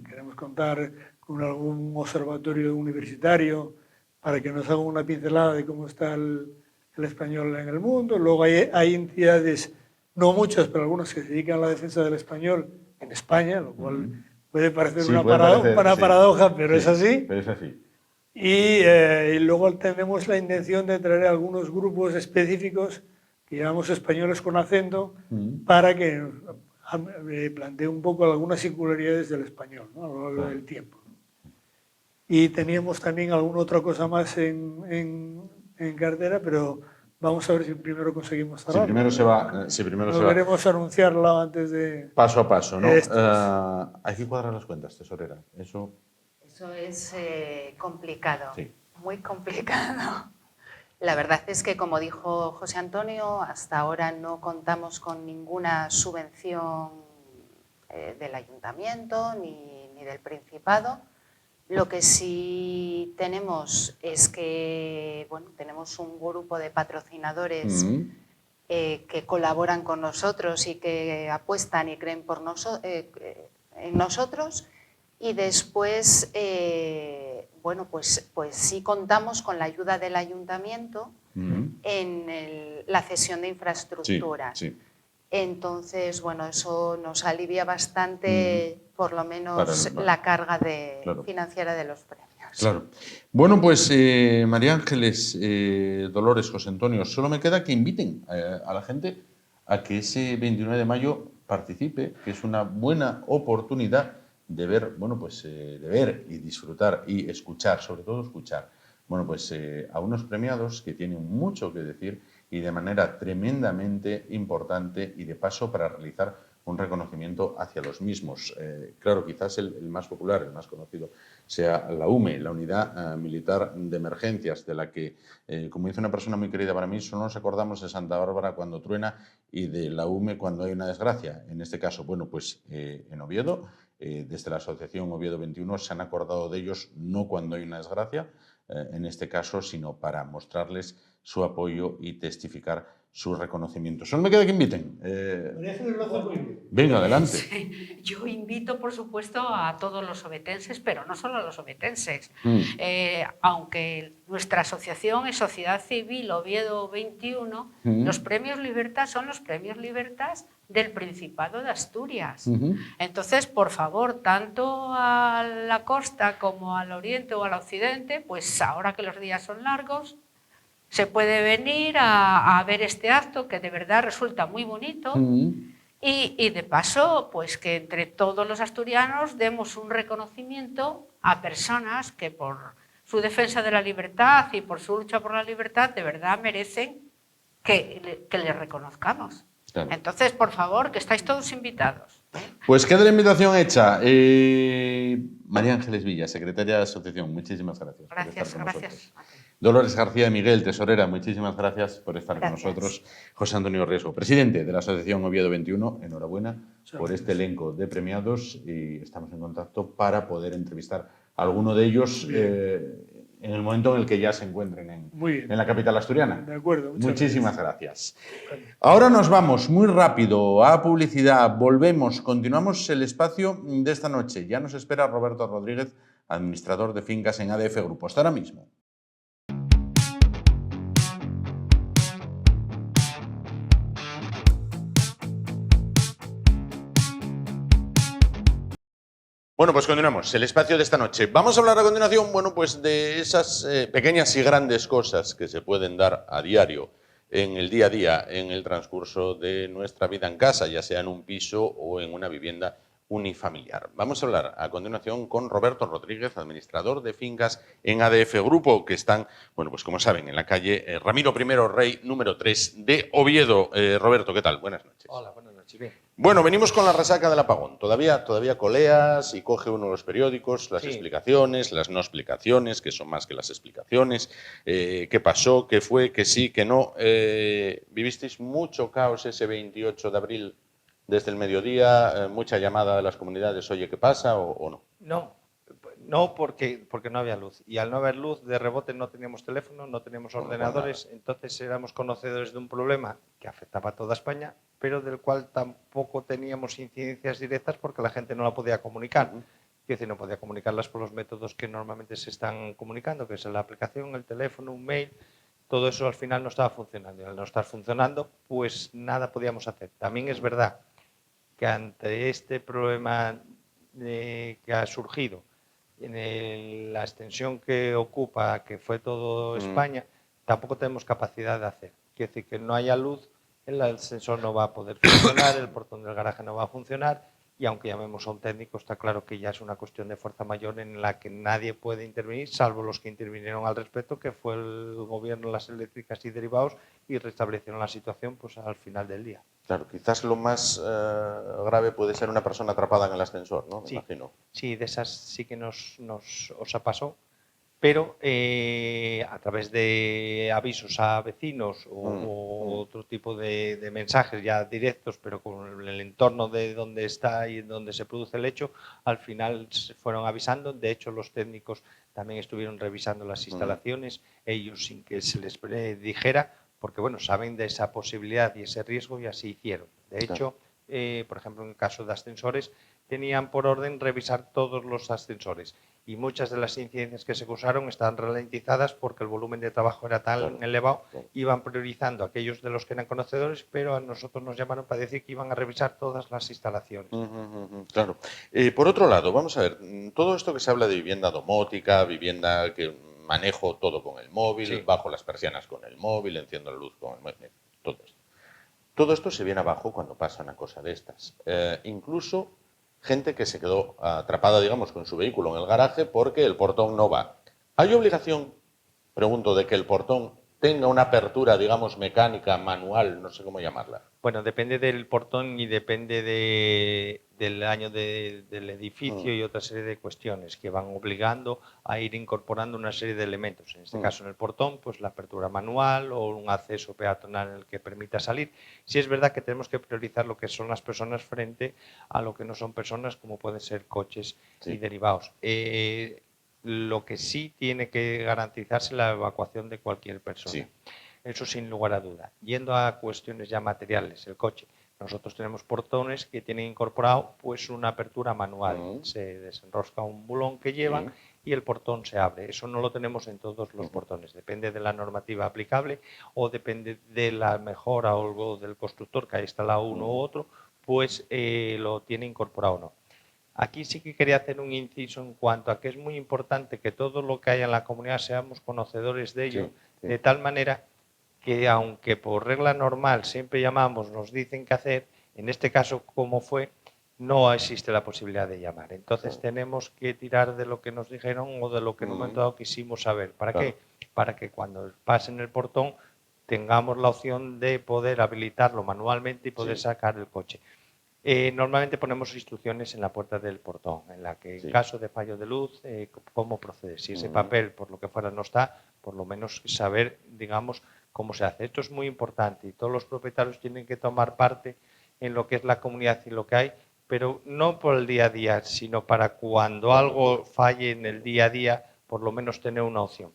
Queremos contar con algún observatorio universitario para que nos haga una pincelada de cómo está el español en el mundo. Luego hay entidades, no muchas, pero algunas que se dedican a la defensa del español en España, lo cual puede parecer una paradoja, pero es así. Pero es así. Y luego tenemos la intención de traer algunos grupos específicos que llamamos españoles con acento para que planteé un poco algunas singularidades del español, ¿no? A lo largo del tiempo. Y teníamos también alguna otra cosa más en cartera, pero vamos a ver si primero conseguimos cerrarlo. Primero Volveremos a anunciarlo antes de... Paso a paso, ¿no? Hay que cuadrar las cuentas, tesorera. Eso es complicado, sí. Muy complicado. La verdad es que, como dijo José Antonio, hasta ahora no contamos con ninguna subvención del Ayuntamiento ni del Principado. Lo que sí tenemos es que tenemos un grupo de patrocinadores que colaboran con nosotros y que apuestan y creen en nosotros. Y después, pues sí contamos con la ayuda del Ayuntamiento en la cesión de infraestructuras. Sí. Entonces, eso nos alivia bastante, por lo menos, la carga financiera de los premios. Claro. Bueno, pues María Ángeles, Dolores, José Antonio, solo me queda que inviten a la gente a que ese 29 de mayo participe, que es una buena oportunidad de ver, de ver y disfrutar y escuchar, sobre todo escuchar, a unos premiados que tienen mucho que decir y de manera tremendamente importante y de paso para realizar un reconocimiento hacia los mismos. Claro, quizás el más popular, el más conocido, sea la UME, la Unidad Militar de Emergencias, de la que, como dice una persona muy querida para mí, solo nos acordamos de Santa Bárbara cuando truena y de la UME cuando hay una desgracia. En este caso, en Oviedo, desde la Asociación Oviedo 21 se han acordado de ellos no cuando hay una desgracia, en este caso, sino para mostrarles su apoyo y testificar su reconocimiento. Solo me queda que inviten. Venga, adelante. Sí, yo invito, por supuesto, a todos los ovetenses, pero no solo a los ovetenses. Aunque nuestra asociación es Sociedad Civil Oviedo 21, los premios Libertas son los premios Libertas del Principado de Asturias. Entonces, por favor, tanto a la costa como al oriente o al occidente, pues ahora que los días son largos, se puede venir a ver este acto que de verdad resulta muy bonito y de paso, pues que entre todos los asturianos demos un reconocimiento a personas que por su defensa de la libertad y por su lucha por la libertad de verdad merecen que les reconozcamos. Claro. Entonces, por favor, que estáis todos invitados. Pues queda la invitación hecha. María Ángeles Villa, secretaria de la asociación, muchísimas gracias. Gracias. Dolores García de Miguel, tesorera, muchísimas gracias por estar con nosotros. José Antonio Riesgo, presidente de la Asociación Oviedo 21, enhorabuena por este elenco de premiados y estamos en contacto para poder entrevistar a alguno de ellos en el momento en el que ya se encuentren en la capital asturiana. De acuerdo. Muchísimas gracias. Ahora nos vamos muy rápido a publicidad. Volvemos, continuamos el espacio de esta noche. Ya nos espera Roberto Rodríguez, administrador de fincas en ADF Grupo. Hasta ahora mismo. Bueno, pues continuamos el espacio de esta noche. Vamos a hablar a continuación, de esas pequeñas y grandes cosas que se pueden dar a diario, en el día a día, en el transcurso de nuestra vida en casa, ya sea en un piso o en una vivienda unifamiliar. Vamos a hablar a continuación con Roberto Rodríguez, administrador de fincas en ADF Grupo, que están, como saben, en la calle Ramiro I Rey, número 3 de Oviedo. Roberto, ¿qué tal? Buenas noches. Hola, buenas noches. Bien. Bueno, venimos con la resaca del apagón. Todavía coleas y coge uno los periódicos, las explicaciones, las no explicaciones, que son más que las explicaciones. ¿Qué pasó? ¿Qué fue? ¿Qué sí? ¿Qué no? ¿Vivisteis mucho caos ese 28 de abril desde el mediodía? ¿Mucha llamada de las comunidades? Oye, ¿qué pasa? ¿O no? No, porque no había luz. Y al no haber luz, de rebote no teníamos teléfono, no teníamos ordenadores. Entonces éramos conocedores de un problema que afectaba a toda España, pero del cual tampoco teníamos incidencias directas porque la gente no la podía comunicar. Es decir, no podía comunicarlas por los métodos que normalmente se están comunicando, que es la aplicación, el teléfono, un mail. Todo eso al final no estaba funcionando. Y al no estar funcionando, pues nada podíamos hacer. También es verdad que ante este problema que ha surgido, en la extensión que ocupa, que fue todo España, tampoco tenemos capacidad de hacer. Quiere decir que no haya luz, el ascensor no va a poder funcionar, el portón del garaje no va a funcionar, y aunque llamemos a un técnico, está claro que ya es una cuestión de fuerza mayor en la que nadie puede intervenir, salvo los que intervinieron al respecto, que fue el gobierno, las eléctricas y derivados, y restablecieron la situación pues al final del día. Claro, quizás lo más grave puede ser una persona atrapada en el ascensor, ¿no? Me Sí, imagino. sí, de esas sí que os ha pasado, pero a través de avisos a vecinos o otro tipo de mensajes ya directos, pero con el entorno de donde está y donde se produce el hecho, al final se fueron avisando. De hecho, los técnicos también estuvieron revisando las instalaciones, ellos sin que se les dijera, porque bueno, saben de esa posibilidad y ese riesgo y así hicieron. De hecho, por ejemplo, en el caso de ascensores, tenían por orden revisar todos los ascensores y muchas de las incidencias que se causaron estaban ralentizadas porque el volumen de trabajo era tan elevado, iban priorizando a aquellos de los que eran conocedores, pero a nosotros nos llamaron para decir que iban a revisar todas las instalaciones. Claro. Por otro lado, vamos a ver, todo esto que se habla de vivienda domótica, vivienda que manejo todo con el móvil, bajo las persianas con el móvil, enciendo la luz con el móvil, todo esto. Todo esto se viene abajo cuando pasa una cosa de estas. Incluso gente que se quedó atrapada, digamos, con su vehículo en el garaje porque el portón no va. ¿Hay obligación, pregunto, de que el portón tenga una apertura, digamos, mecánica, manual, no sé cómo llamarla? Bueno, depende del portón y depende del año del edificio y otra serie de cuestiones que van obligando a ir incorporando una serie de elementos. En este caso, en el portón, pues la apertura manual o un acceso peatonal en el que permita salir. Sí es verdad que tenemos que priorizar lo que son las personas frente a lo que no son personas, como pueden ser coches y derivados. Lo que sí tiene que garantizarse la evacuación de cualquier persona. Eso sin lugar a duda. Yendo a cuestiones ya materiales, el coche. Nosotros tenemos portones que tienen incorporado pues una apertura manual. Se desenrosca un bulón que llevan y el portón se abre. Eso no lo tenemos en todos los portones. Depende de la normativa aplicable o depende de la mejora o algo del constructor que haya instalado uno u otro, pues lo tiene incorporado o no. Aquí sí que quería hacer un inciso en cuanto a que es muy importante que todo lo que haya en la comunidad seamos conocedores de ello, de tal manera que aunque por regla normal siempre llamamos, nos dicen qué hacer, en este caso, como fue, no existe la posibilidad de llamar. Entonces tenemos que tirar de lo que nos dijeron o de lo que en un momento dado quisimos saber. ¿Para qué? Para que cuando pasen el portón tengamos la opción de poder habilitarlo manualmente y poder sacar el coche. Normalmente ponemos instrucciones en la puerta del portón, en la que en caso de fallo de luz, cómo proceder. Si ese papel, por lo que fuera, no está, por lo menos saber, digamos, cómo se hace. Esto es muy importante y todos los propietarios tienen que tomar parte en lo que es la comunidad y lo que hay, pero no por el día a día, sino para cuando algo falle en el día a día, por lo menos tener una opción.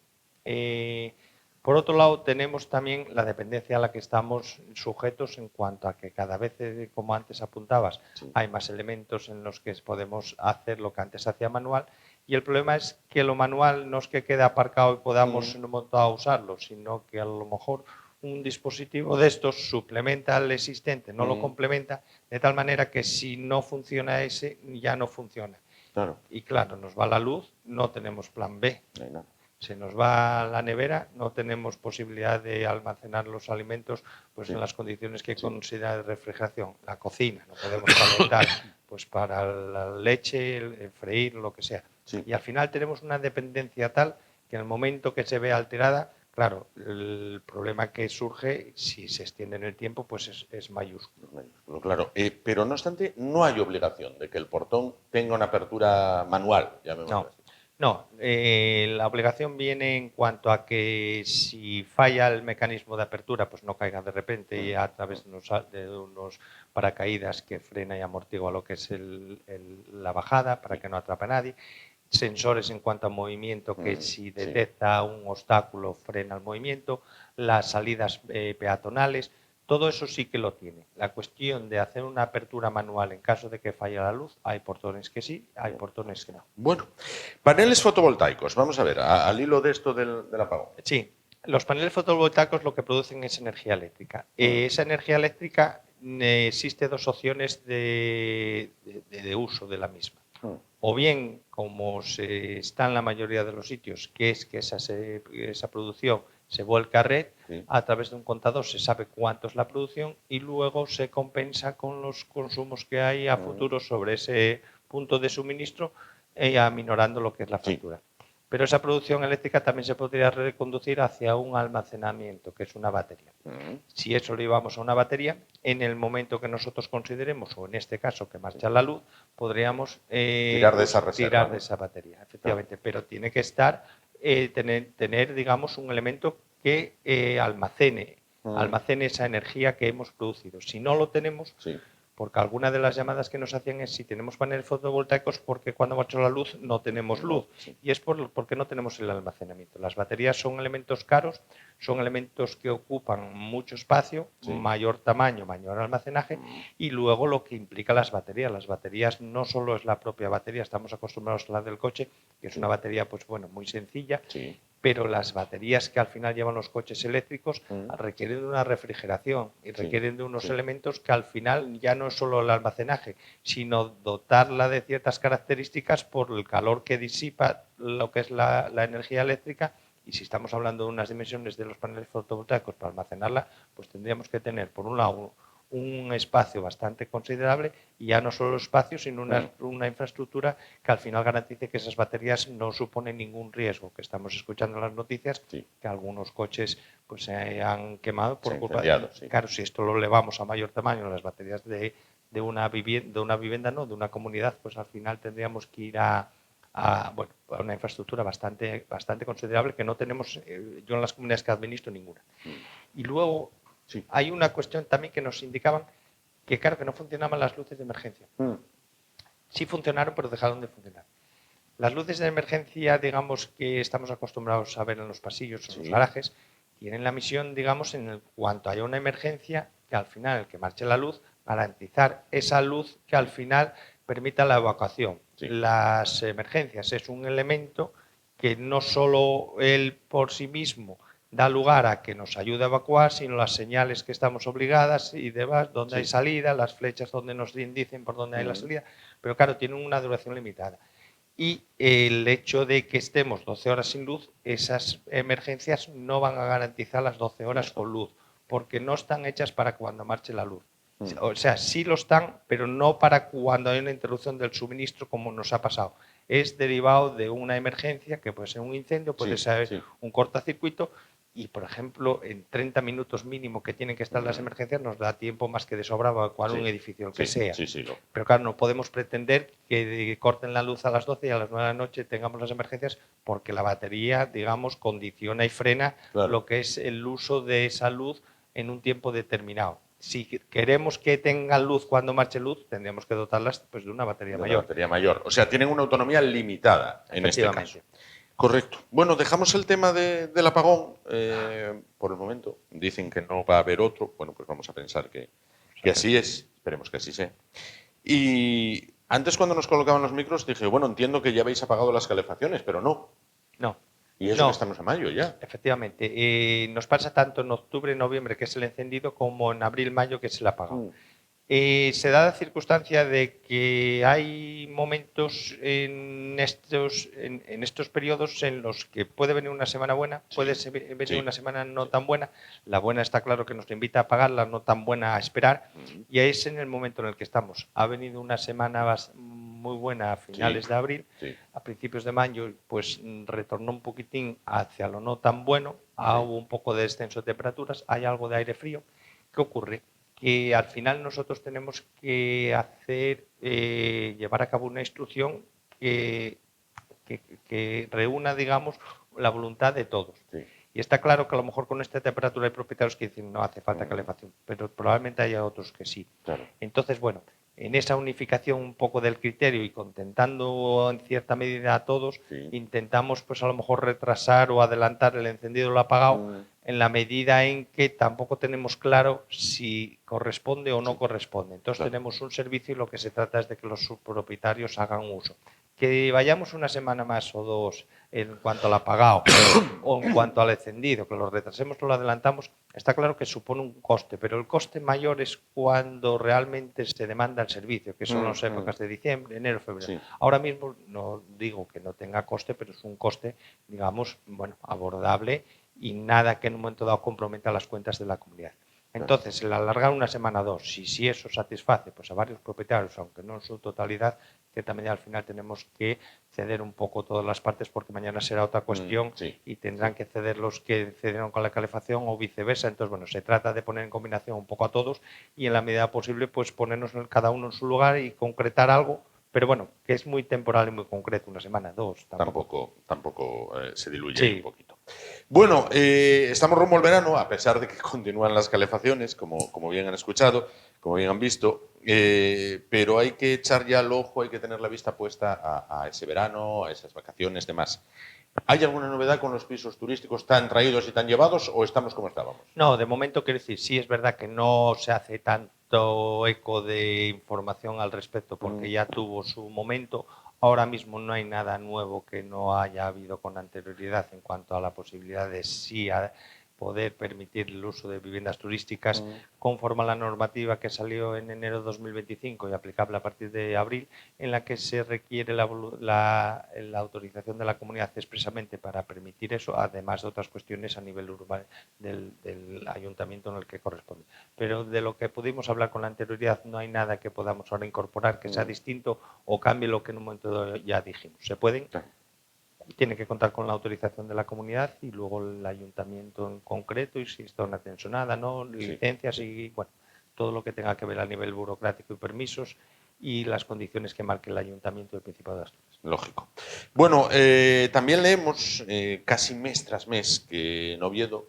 Por otro lado, tenemos también la dependencia a la que estamos sujetos en cuanto a que cada vez, como antes apuntabas, hay más elementos en los que podemos hacer lo que antes hacía manual. Y el problema es que lo manual no es que quede aparcado y podamos en un momento a usarlo, sino que a lo mejor un dispositivo de estos suplementa al existente, no lo complementa, de tal manera que si no funciona ese, ya no funciona. Claro. Y claro, nos va la luz, no tenemos plan B. No hay nada. Se nos va la nevera, no tenemos posibilidad de almacenar los alimentos pues en las condiciones que considera de refrigeración. La cocina, no podemos calentar pues para la leche, el freír, lo que sea. Y al final tenemos una dependencia tal que en el momento que se ve alterada, claro, el problema que surge, si se extiende en el tiempo, pues es mayúsculo. Claro, pero no obstante, no hay obligación de que el portón tenga una apertura manual, llamémoslo así. No, la obligación viene en cuanto a que si falla el mecanismo de apertura, pues no caiga de repente y a través de unos paracaídas que frena y amortigua lo que es la bajada para que no atrape a nadie. Sensores en cuanto a movimiento que si detecta un obstáculo frena el movimiento, las salidas peatonales. Todo eso sí que lo tiene. La cuestión de hacer una apertura manual en caso de que falle la luz, hay portones que sí, hay portones que no. Bueno, paneles fotovoltaicos. Vamos a ver, al hilo de esto del apagón. Sí, los paneles fotovoltaicos lo que producen es energía eléctrica. Esa energía eléctrica existe dos opciones de uso de la misma. O bien, como está en la mayoría de los sitios, que es que esa producción se vuelca a red, a través de un contador se sabe cuánto es la producción y luego se compensa con los consumos que hay a futuro sobre ese punto de suministro, aminorando lo que es la factura. Pero esa producción eléctrica también se podría reconducir hacia un almacenamiento, que es una batería. Si eso lo llevamos a una batería, en el momento que nosotros consideremos, o en este caso que marcha la luz, podríamos tirar de esa reserva, tirar de esa batería, efectivamente. Pero tiene que estar, tener, digamos, un elemento que almacene esa energía que hemos producido. Si no lo tenemos, porque alguna de las llamadas que nos hacían es si tenemos paneles fotovoltaicos, porque cuando marcha la luz no tenemos luz. Y es porque no tenemos el almacenamiento. Las baterías son elementos caros, son elementos que ocupan mucho espacio, mayor tamaño, mayor almacenaje, y luego lo que implica las baterías. Las baterías no solo es la propia batería, estamos acostumbrados a la del coche, que es una batería pues bueno, muy sencilla, pero las baterías que al final llevan los coches eléctricos requieren de una refrigeración y requieren de unos elementos que al final ya no es solo el almacenaje, sino dotarla de ciertas características por el calor que disipa lo que es la energía eléctrica. Y si estamos hablando de unas dimensiones de los paneles fotovoltaicos para almacenarla, pues tendríamos que tener, por un lado, un espacio bastante considerable, y ya no solo espacio, sino una infraestructura que al final garantice que esas baterías no suponen ningún riesgo, que estamos escuchando en las noticias que algunos coches pues se han quemado por culpa de... Claro, si esto lo elevamos a mayor tamaño, las baterías de una vivienda, no, de una comunidad, pues al final tendríamos que ir a una infraestructura bastante considerable que no tenemos, yo en las comunidades que administro, ninguna. Y luego hay una cuestión también que nos indicaban que claro, que no funcionaban las luces de emergencia. Sí funcionaron, pero dejaron de funcionar. Las luces de emergencia, digamos, que estamos acostumbrados a ver en los pasillos o en los garajes, tienen la misión, digamos, en cuanto haya una emergencia, que al final, el que marche la luz, garantizar esa luz que al final permita la evacuación. Las emergencias es un elemento que no solo él por sí mismo da lugar a que nos ayude a evacuar, sino las señales que estamos obligadas y demás, donde hay salida, las flechas donde nos indicen por dónde hay la salida, pero claro, tienen una duración limitada. Y el hecho de que estemos 12 horas sin luz, esas emergencias no van a garantizar las 12 horas con luz, porque no están hechas para cuando marche la luz. O sea, sí lo están, pero no para cuando hay una interrupción del suministro como nos ha pasado. Es derivado de una emergencia, que puede ser un incendio, puede ser un cortocircuito, y, por ejemplo, en 30 minutos mínimo que tienen que estar las emergencias, nos da tiempo más que de sobra a evacuar un edificio, el que sea. Pero claro, no podemos pretender que corten la luz a las 12 y a las 9 de la noche tengamos las emergencias, porque la batería, digamos, condiciona y frena lo que es el uso de esa luz en un tiempo determinado. Si queremos que tengan luz cuando marche luz, tendríamos que dotarlas pues, de una batería mayor. O sea, tienen una autonomía limitada en este caso. Correcto. Bueno, dejamos el tema del apagón por el momento. Dicen que no va a haber otro. Bueno, pues vamos a pensar que así es. Esperemos que así sea. Y antes, cuando nos colocaban los micros, dije, bueno, entiendo que ya habéis apagado las calefacciones, pero no. No. Y eso que estamos en mayo ya. Efectivamente. Nos pasa tanto en octubre, noviembre, que es el encendido, como en abril, mayo, que es el apagado. Se da la circunstancia de que hay momentos en estos periodos en los que puede venir una semana buena, puede venir una semana no tan buena. La buena está claro que nos invita a pagar, la no tan buena a esperar. Y es en el momento en el que estamos. Ha venido una semana muy buena a finales de abril, a principios de mayo, pues retornó un poquitín hacia lo no tan bueno, hubo un poco de descenso de temperaturas, hay algo de aire frío. ¿Qué ocurre? Que al final nosotros tenemos que llevar a cabo una instrucción que reúna, digamos, la voluntad de todos. Y está claro que a lo mejor con esta temperatura hay propietarios que dicen no hace falta calefacción, pero probablemente haya otros que sí. Entonces, bueno, en esa unificación un poco del criterio y contentando en cierta medida a todos, intentamos pues a lo mejor retrasar o adelantar el encendido o el apagado en la medida en que tampoco tenemos claro si corresponde o no corresponde. Entonces tenemos un servicio y lo que se trata es de que los subpropietarios hagan uso. Que vayamos una semana más o dos en cuanto al apagado o en cuanto al encendido, que lo retrasemos o lo adelantamos, está claro que supone un coste, pero el coste mayor es cuando realmente se demanda el servicio, que son las épocas de diciembre, enero, febrero. Ahora mismo no digo que no tenga coste, pero es un coste, digamos, bueno, abordable y nada que en un momento dado comprometa las cuentas de la comunidad. Entonces, el alargar una semana o dos, si eso satisface pues, a varios propietarios, aunque no en su totalidad, que también al final tenemos que ceder un poco todas las partes porque mañana será otra cuestión y tendrán que ceder los que cedieron con la calefacción o viceversa. Entonces, bueno, se trata de poner en combinación un poco a todos y en la medida posible pues ponernos cada uno en su lugar y concretar algo, pero bueno, que es muy temporal y muy concreto, una semana, dos. Tampoco se diluye un poquito. Bueno, estamos rumbo al verano, a pesar de que continúan las calefacciones, como bien han escuchado, como bien han visto, pero hay que echar ya el ojo, hay que tener la vista puesta a ese verano, a esas vacaciones, demás. ¿Hay alguna novedad con los pisos turísticos tan traídos y tan llevados o estamos como estábamos? No, de momento quiero decir, sí es verdad que no se hace tanto eco de información al respecto porque ya tuvo su momento. Ahora mismo no hay nada nuevo que no haya habido con anterioridad en cuanto a la posibilidad de poder permitir el uso de viviendas turísticas conforme a la normativa que salió en enero de 2025 y aplicable a partir de abril, en la que se requiere la autorización de la comunidad expresamente para permitir eso, además de otras cuestiones a nivel urbano del ayuntamiento en el que corresponde. Pero de lo que pudimos hablar con la anterioridad no hay nada que podamos ahora incorporar que sea distinto o cambie lo que en un momento ya dijimos. Se pueden... Tiene que contar con la autorización de la comunidad y luego el ayuntamiento en concreto y si está una tensionada, ¿no? Licencias y bueno, todo lo que tenga que ver a nivel burocrático y permisos y las condiciones que marque el ayuntamiento del Principado de Asturias. Lógico. Bueno, también leemos casi mes tras mes que en Oviedo,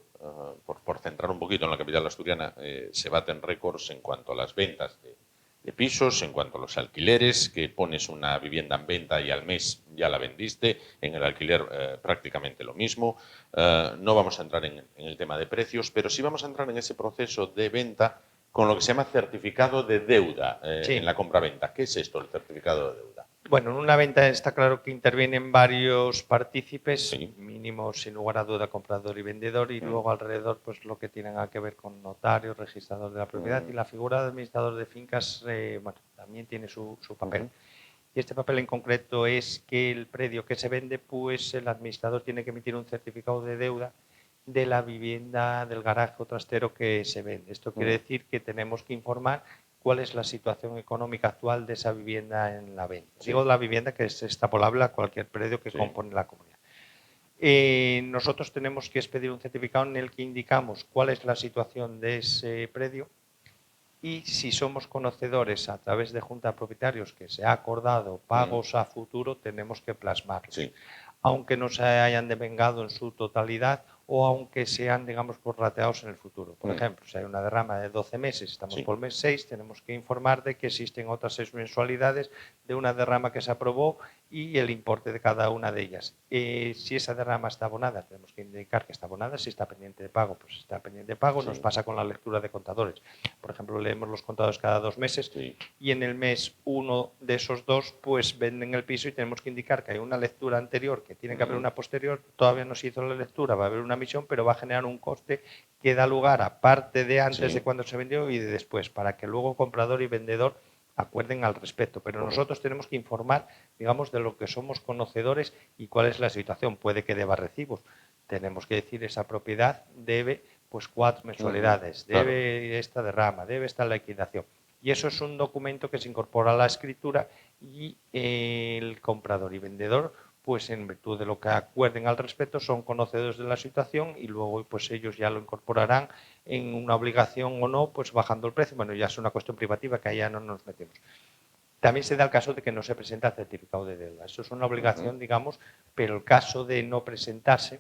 por centrar un poquito en la capital asturiana, se baten récords en cuanto a las ventas de pisos, en cuanto a los alquileres, que pones una vivienda en venta y al mes ya la vendiste, en el alquiler prácticamente lo mismo. No vamos a entrar en el tema de precios, pero sí vamos a entrar en ese proceso de venta con lo que se llama certificado de deuda en la compraventa. ¿Qué es esto, el certificado de deuda? Bueno, en una venta está claro que intervienen varios partícipes, mínimo sin lugar a duda comprador y vendedor, y luego alrededor pues lo que tienen que ver con notarios, registrador de la propiedad y la figura de administrador de fincas, bueno, también tiene su papel. Y este papel en concreto es que el predio que se vende, pues el administrador tiene que emitir un certificado de deuda de la vivienda, del garaje o trastero que se vende. Esto quiere decir que tenemos que informar cuál es la situación económica actual de esa vivienda en la venta. Digo la vivienda que es extrapolable a cualquier predio que compone la comunidad. Nosotros tenemos que expedir un certificado en el que indicamos cuál es la situación de ese predio y si somos conocedores a través de junta de propietarios que se ha acordado pagos a futuro, tenemos que plasmarlos. Aunque no se hayan devengado en su totalidad o aunque sean, digamos, rateados en el futuro. Por ejemplo, si hay una derrama de 12 meses, estamos por mes 6, tenemos que informar de que existen otras 6 mensualidades de una derrama que se aprobó y el importe de cada una de ellas. Si esa derrama está abonada, tenemos que indicar que está abonada. Si está pendiente de pago, pues está pendiente de pago. Nos pasa con la lectura de contadores. Por ejemplo, leemos los contadores cada 2 meses y en el mes 1 de esos 2, pues venden el piso y tenemos que indicar que hay una lectura anterior, que tiene que haber una posterior. Todavía no se hizo la lectura, va a haber una misión, pero va a generar un coste que da lugar a parte de antes de cuando se vendió y de después, para que luego comprador y vendedor acuerden al respecto. Pero nosotros tenemos que informar, digamos, de lo que somos conocedores y cuál es la situación. Puede que deba recibos. Tenemos que decir, esa propiedad debe pues 4 mensualidades, debe esta derrama, debe esta liquidación. Y eso es un documento que se incorpora a la escritura y el comprador y vendedor, pues en virtud de lo que acuerden al respecto, son conocedores de la situación y luego pues ellos ya lo incorporarán en una obligación o no, pues bajando el precio. Bueno, ya es una cuestión privativa que allá no nos metemos. También se da el caso de que no se presenta el certificado de deuda. Eso es una obligación, digamos, pero el caso de no presentarse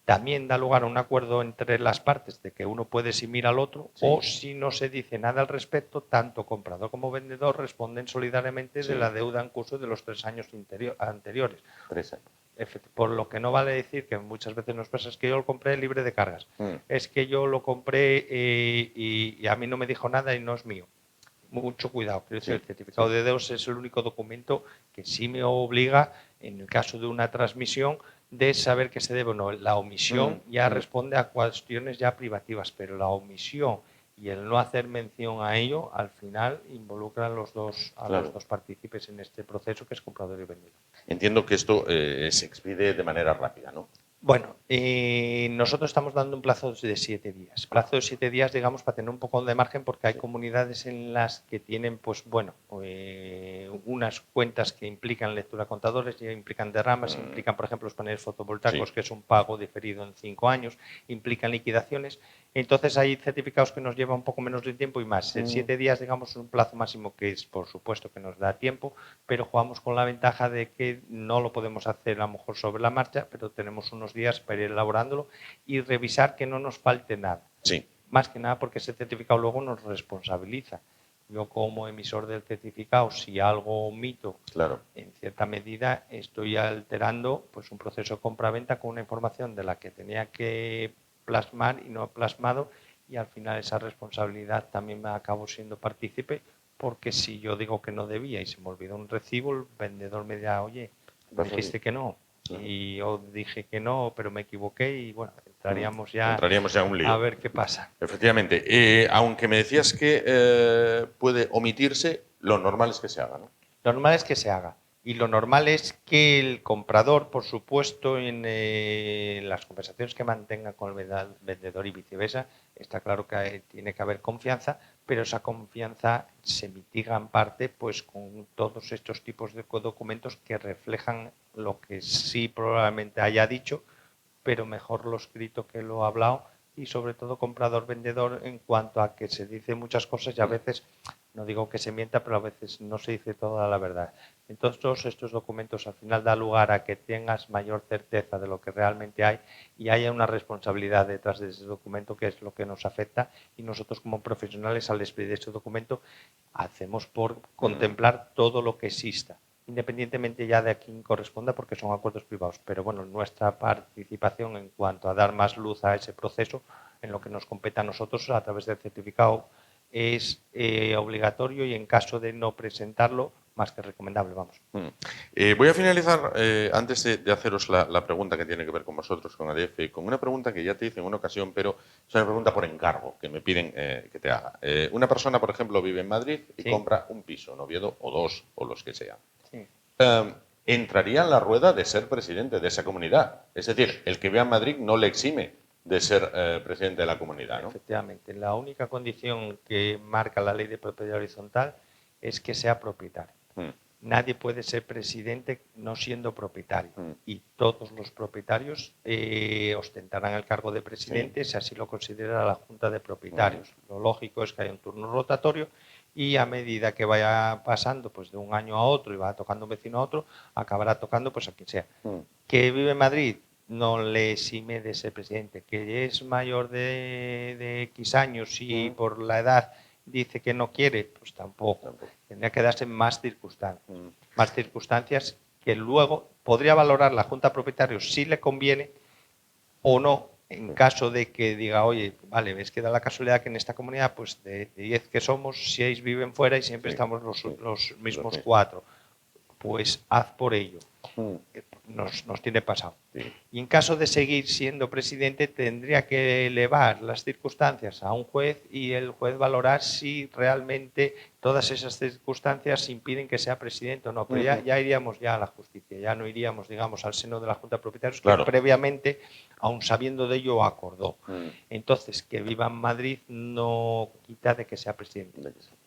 también da lugar a un acuerdo entre las partes de que uno puede eximir al otro o si no se dice nada al respecto, tanto comprador como vendedor responden solidariamente de la deuda en curso de los 3 años anteriores. 3 años. Por lo que no vale decir que muchas veces nos pasa es que yo lo compré libre de cargas, es que yo lo compré y a mí no me dijo nada y no es mío. Mucho cuidado, quiero decir, el certificado de deuda es el único documento que sí me obliga, en el caso de una transmisión, de saber que se debe o no. La omisión ya responde a cuestiones ya privativas, pero la omisión y el no hacer mención a ello, al final involucran a los dos partícipes en este proceso que es comprador y vendedor. Entiendo que esto se expide de manera rápida, ¿no? Bueno, nosotros estamos dando un plazo de 7 días. Plazo de 7 días, digamos, para tener un poco de margen, porque hay comunidades en las que tienen, pues bueno, unas cuentas que implican lectura a contadores, implican derramas, implican, por ejemplo, los paneles fotovoltaicos, que es un pago diferido en 5 años, implican liquidaciones. Entonces hay certificados que nos llevan un poco menos de tiempo y más. En 7 días, digamos, es un plazo máximo que es, por supuesto, que nos da tiempo, pero jugamos con la ventaja de que no lo podemos hacer a lo mejor sobre la marcha, pero tenemos unos días para ir elaborándolo y revisar que no nos falte nada. Sí. Más que nada porque ese certificado luego nos responsabiliza. Yo como emisor del certificado, si algo omito, claro, en cierta medida estoy alterando pues un proceso de compra-venta con una información de la que tenía que plasmar y no he plasmado, y al final esa responsabilidad también me acabo siendo partícipe, porque si yo digo que no debía y se me olvidó un recibo, el vendedor me dirá, oye, dijiste que no. Y yo dije que no, pero me equivoqué y bueno, entraríamos ya a un lío. A ver qué pasa. Efectivamente. Aunque me decías que puede omitirse, lo normal es que se haga, ¿no? Lo normal es que se haga. Y lo normal es que el comprador, por supuesto, en las conversaciones que mantenga con el vendedor y viceversa, está claro que tiene que haber confianza, pero esa confianza se mitiga en parte pues con todos estos tipos de documentos que reflejan lo que sí probablemente haya dicho, pero mejor lo escrito que lo hablado, y sobre todo comprador-vendedor en cuanto a que se dice muchas cosas y a veces, no digo que se mienta, pero a veces no se dice toda la verdad. Entonces todos estos documentos al final da lugar a que tengas mayor certeza de lo que realmente hay y haya una responsabilidad detrás de ese documento, que es lo que nos afecta, y nosotros como profesionales al expedir ese documento hacemos por contemplar todo lo que exista, independientemente ya de a quién corresponda, porque son acuerdos privados. Pero bueno, nuestra participación en cuanto a dar más luz a ese proceso, en lo que nos compete a nosotros a través del certificado, es obligatorio, y en caso de no presentarlo, más que recomendable, vamos. Voy a finalizar, antes de haceros la pregunta que tiene que ver con vosotros, con ADF, con una pregunta que ya te hice en una ocasión, pero es una pregunta por encargo, que me piden que te haga. Una persona, por ejemplo, vive en Madrid y compra un piso en Oviedo, o 2, o los que sean. Sí. Entraría en la rueda de ser presidente de esa comunidad. Es decir, el que vea en Madrid no le exime de ser presidente de la comunidad, ¿no? Efectivamente. La única condición que marca la ley de propiedad horizontal es que sea propietario. Nadie puede ser presidente no siendo propietario, y todos los propietarios ostentarán el cargo de presidente si así lo considera la Junta de Propietarios. Lo lógico es que haya un turno rotatorio, y a medida que vaya pasando pues de un año a otro y va tocando un vecino a otro, acabará tocando pues a quien sea. Que vive en Madrid no le exime de ser presidente. Que es mayor de X años y por la edad dice que no quiere, pues tampoco. Tendría que darse más circunstancias. Más circunstancias que luego podría valorar la Junta de Propietarios si le conviene o no, en caso de que diga, oye, vale, es que da la casualidad que en esta comunidad, pues de 10 que somos, 6 viven fuera y siempre estamos los mismos 4. Pues haz por ello. Nos tiene pasado. Y en caso de seguir siendo presidente, tendría que elevar las circunstancias a un juez, y el juez valorar si realmente todas esas circunstancias impiden que sea presidente o no. Pero ya iríamos ya a la justicia, ya no iríamos, digamos, al seno de la Junta de Propietarios, que previamente, aun sabiendo de ello, acordó. Entonces, que viva en Madrid no quita de que sea presidente.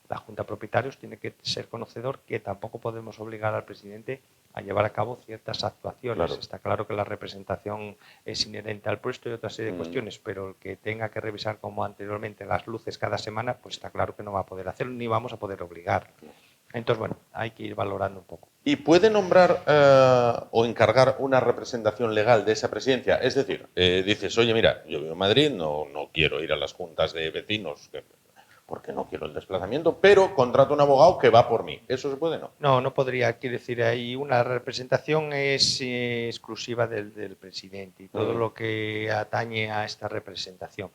La Junta de Propietarios tiene que ser conocedor que tampoco podemos obligar al presidente a llevar a cabo ciertas actuaciones. Está claro que la representación es inherente al puesto y otra serie de cuestiones, pero el que tenga que revisar como anteriormente las luces cada semana, pues está claro que no va a poder hacerlo, ni vamos a poder obligarlo. Entonces, bueno, hay que ir valorando un poco. ¿Y puede nombrar o encargar una representación legal de esa presidencia? Es decir, dices, oye, mira, yo vivo en Madrid, no quiero ir a las juntas de vecinos, porque no quiero el desplazamiento, pero contrato un abogado que va por mí. ¿Eso se puede, no? No podría. Quiero decir, ahí una representación es exclusiva del presidente y todo lo que atañe a esta representación.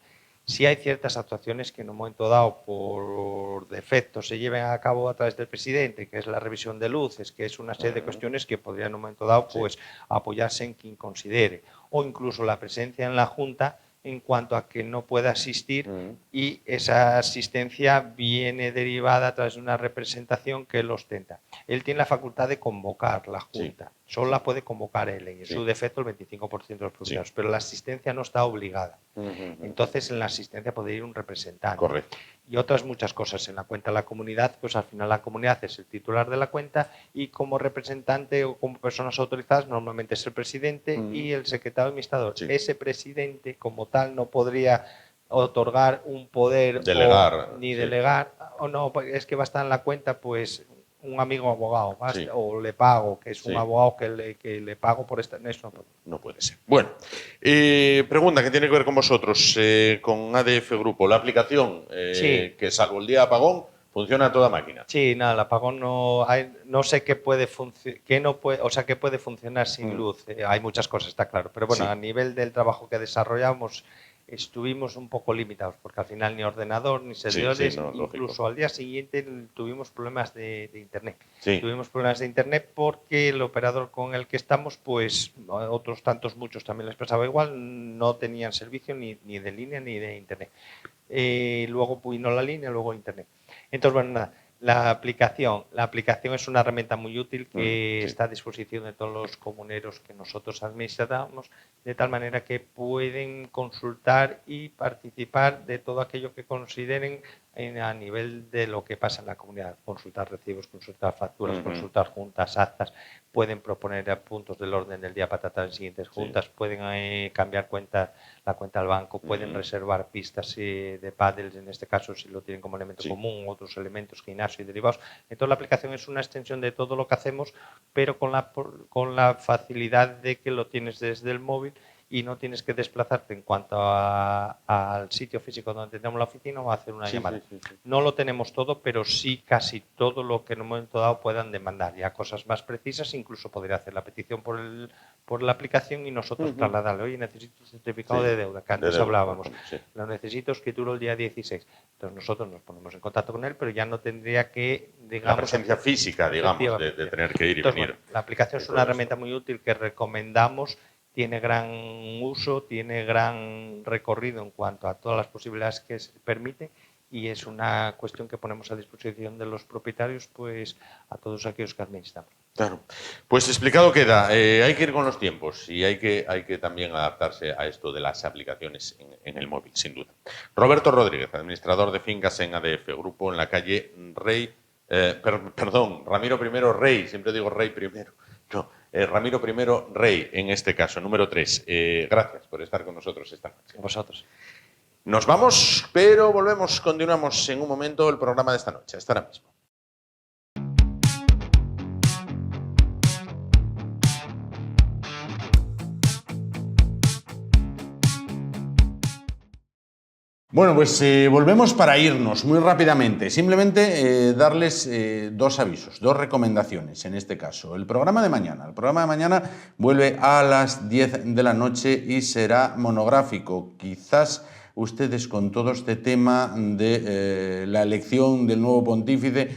Sí hay ciertas actuaciones que en un momento dado, por defecto, se lleven a cabo a través del presidente, que es la revisión de luces, que es una serie de cuestiones que podrían en un momento dado pues apoyarse en quien considere, o incluso la presencia en la Junta en cuanto a que no puede asistir y esa asistencia viene derivada a través de una representación que él ostenta. Él tiene la facultad de convocar la Junta, solo la puede convocar él, en su defecto el 25% de los propietarios, pero la asistencia no está obligada. Entonces en la asistencia puede ir un representante. Correcto. Y otras muchas cosas. En la cuenta de la comunidad, pues al final la comunidad es el titular de la cuenta y como representante o como personas autorizadas normalmente es el presidente y el secretario administrador. Ese presidente como tal no podría otorgar un poder ni delegar, o no, es que va a estar en la cuenta pues un amigo abogado, o le pago, que es un abogado que le pago por esta... Eso no puede ser. Bueno, pregunta que tiene que ver con vosotros, con ADF Grupo. La aplicación, que salvo el día de apagón, funciona a toda máquina. Sí, nada, el apagón no sé qué puede qué puede funcionar sin luz. Hay muchas cosas, está claro. Pero bueno, a nivel del trabajo que desarrollamos, estuvimos un poco limitados, porque al final ni ordenador, ni servidores, incluso al día siguiente tuvimos problemas de internet. Tuvimos problemas de internet porque el operador con el que estamos, pues otros tantos, muchos también les pasaba igual, no tenían servicio ni de línea ni de internet. Luego vino la línea, luego internet. Entonces, bueno, nada. La aplicación es una herramienta muy útil que está a disposición de todos los comuneros que nosotros administramos, de tal manera que pueden consultar y participar de todo aquello que consideren a nivel de lo que pasa en la comunidad. Consultar recibos, consultar facturas, consultar juntas, actas, pueden proponer puntos del orden del día para tratar en siguientes juntas, pueden cambiar la cuenta al banco, pueden reservar pistas de pádel, en este caso si lo tienen como elemento común, otros elementos, gimnasio y derivados. Entonces la aplicación es una extensión de todo lo que hacemos, pero con la facilidad de que lo tienes desde el móvil y no tienes que desplazarte en cuanto al sitio físico donde tenemos la oficina o hacer una llamada. No lo tenemos todo, pero sí casi todo lo que en un momento dado puedan demandar. Ya cosas más precisas, incluso podría hacer la petición por la aplicación y nosotros trasladarle. Oye, necesito certificado de deuda, que antes hablábamos. Lo necesito escritura el día 16. Entonces nosotros nos ponemos en contacto con él, pero ya no tendría que, digamos... La presencia física, digamos, de tener que ir y venir. Bueno, la aplicación es una herramienta muy útil que recomendamos. Tiene gran uso, tiene gran recorrido en cuanto a todas las posibilidades que se permite y es una cuestión que ponemos a disposición de los propietarios, pues a todos aquellos que administramos. Claro. Pues explicado queda. Hay que ir con los tiempos y hay que también adaptarse a esto de las aplicaciones en el móvil, sin duda. Roberto Rodríguez, administrador de fincas en ADF Grupo, en la calle Ramiro I Rey, siempre digo Rey primero. No, Ramiro I Rey, en este caso, número 3. Gracias por estar con nosotros esta noche. Vosotros. Nos vamos, pero volvemos, continuamos en un momento el programa de esta noche. Hasta ahora mismo. Bueno, pues volvemos para irnos muy rápidamente. Simplemente darles dos avisos, dos recomendaciones en este caso. El programa de mañana. El programa de mañana vuelve a las 10 de la noche y será monográfico. Quizás ustedes con todo este tema de la elección del nuevo pontífice,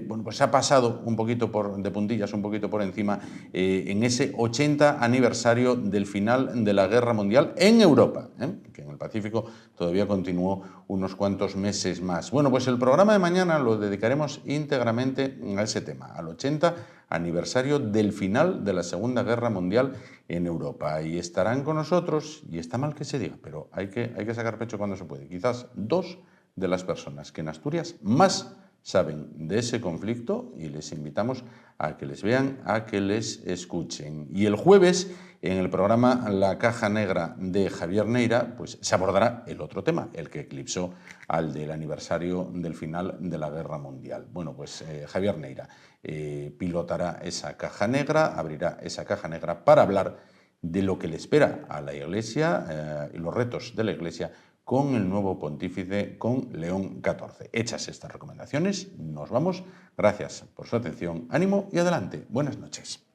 bueno, pues ha pasado un poquito de puntillas, un poquito por encima en ese 80 aniversario del final de la Guerra Mundial en Europa, que en el Pacífico todavía continuó unos cuantos meses más. Bueno, pues el programa de mañana lo dedicaremos íntegramente a ese tema, al 80 aniversario del final de la Segunda Guerra Mundial en Europa. Y estarán con nosotros, y está mal que se diga, pero hay que sacar pecho cuando se puede. Quizás dos de las personas que en Asturias más saben de ese conflicto y les invitamos a que les vean, a que les escuchen. Y el jueves, en el programa La Caja Negra de Javier Neira, pues se abordará el otro tema, el que eclipsó al del aniversario del final de la Guerra Mundial. Bueno, pues Javier Neira pilotará esa caja negra, abrirá esa caja negra para hablar de lo que le espera a la Iglesia y los retos de la Iglesia con el nuevo pontífice, con León XIV. Hechas estas recomendaciones, nos vamos. Gracias por su atención, ánimo y adelante. Buenas noches.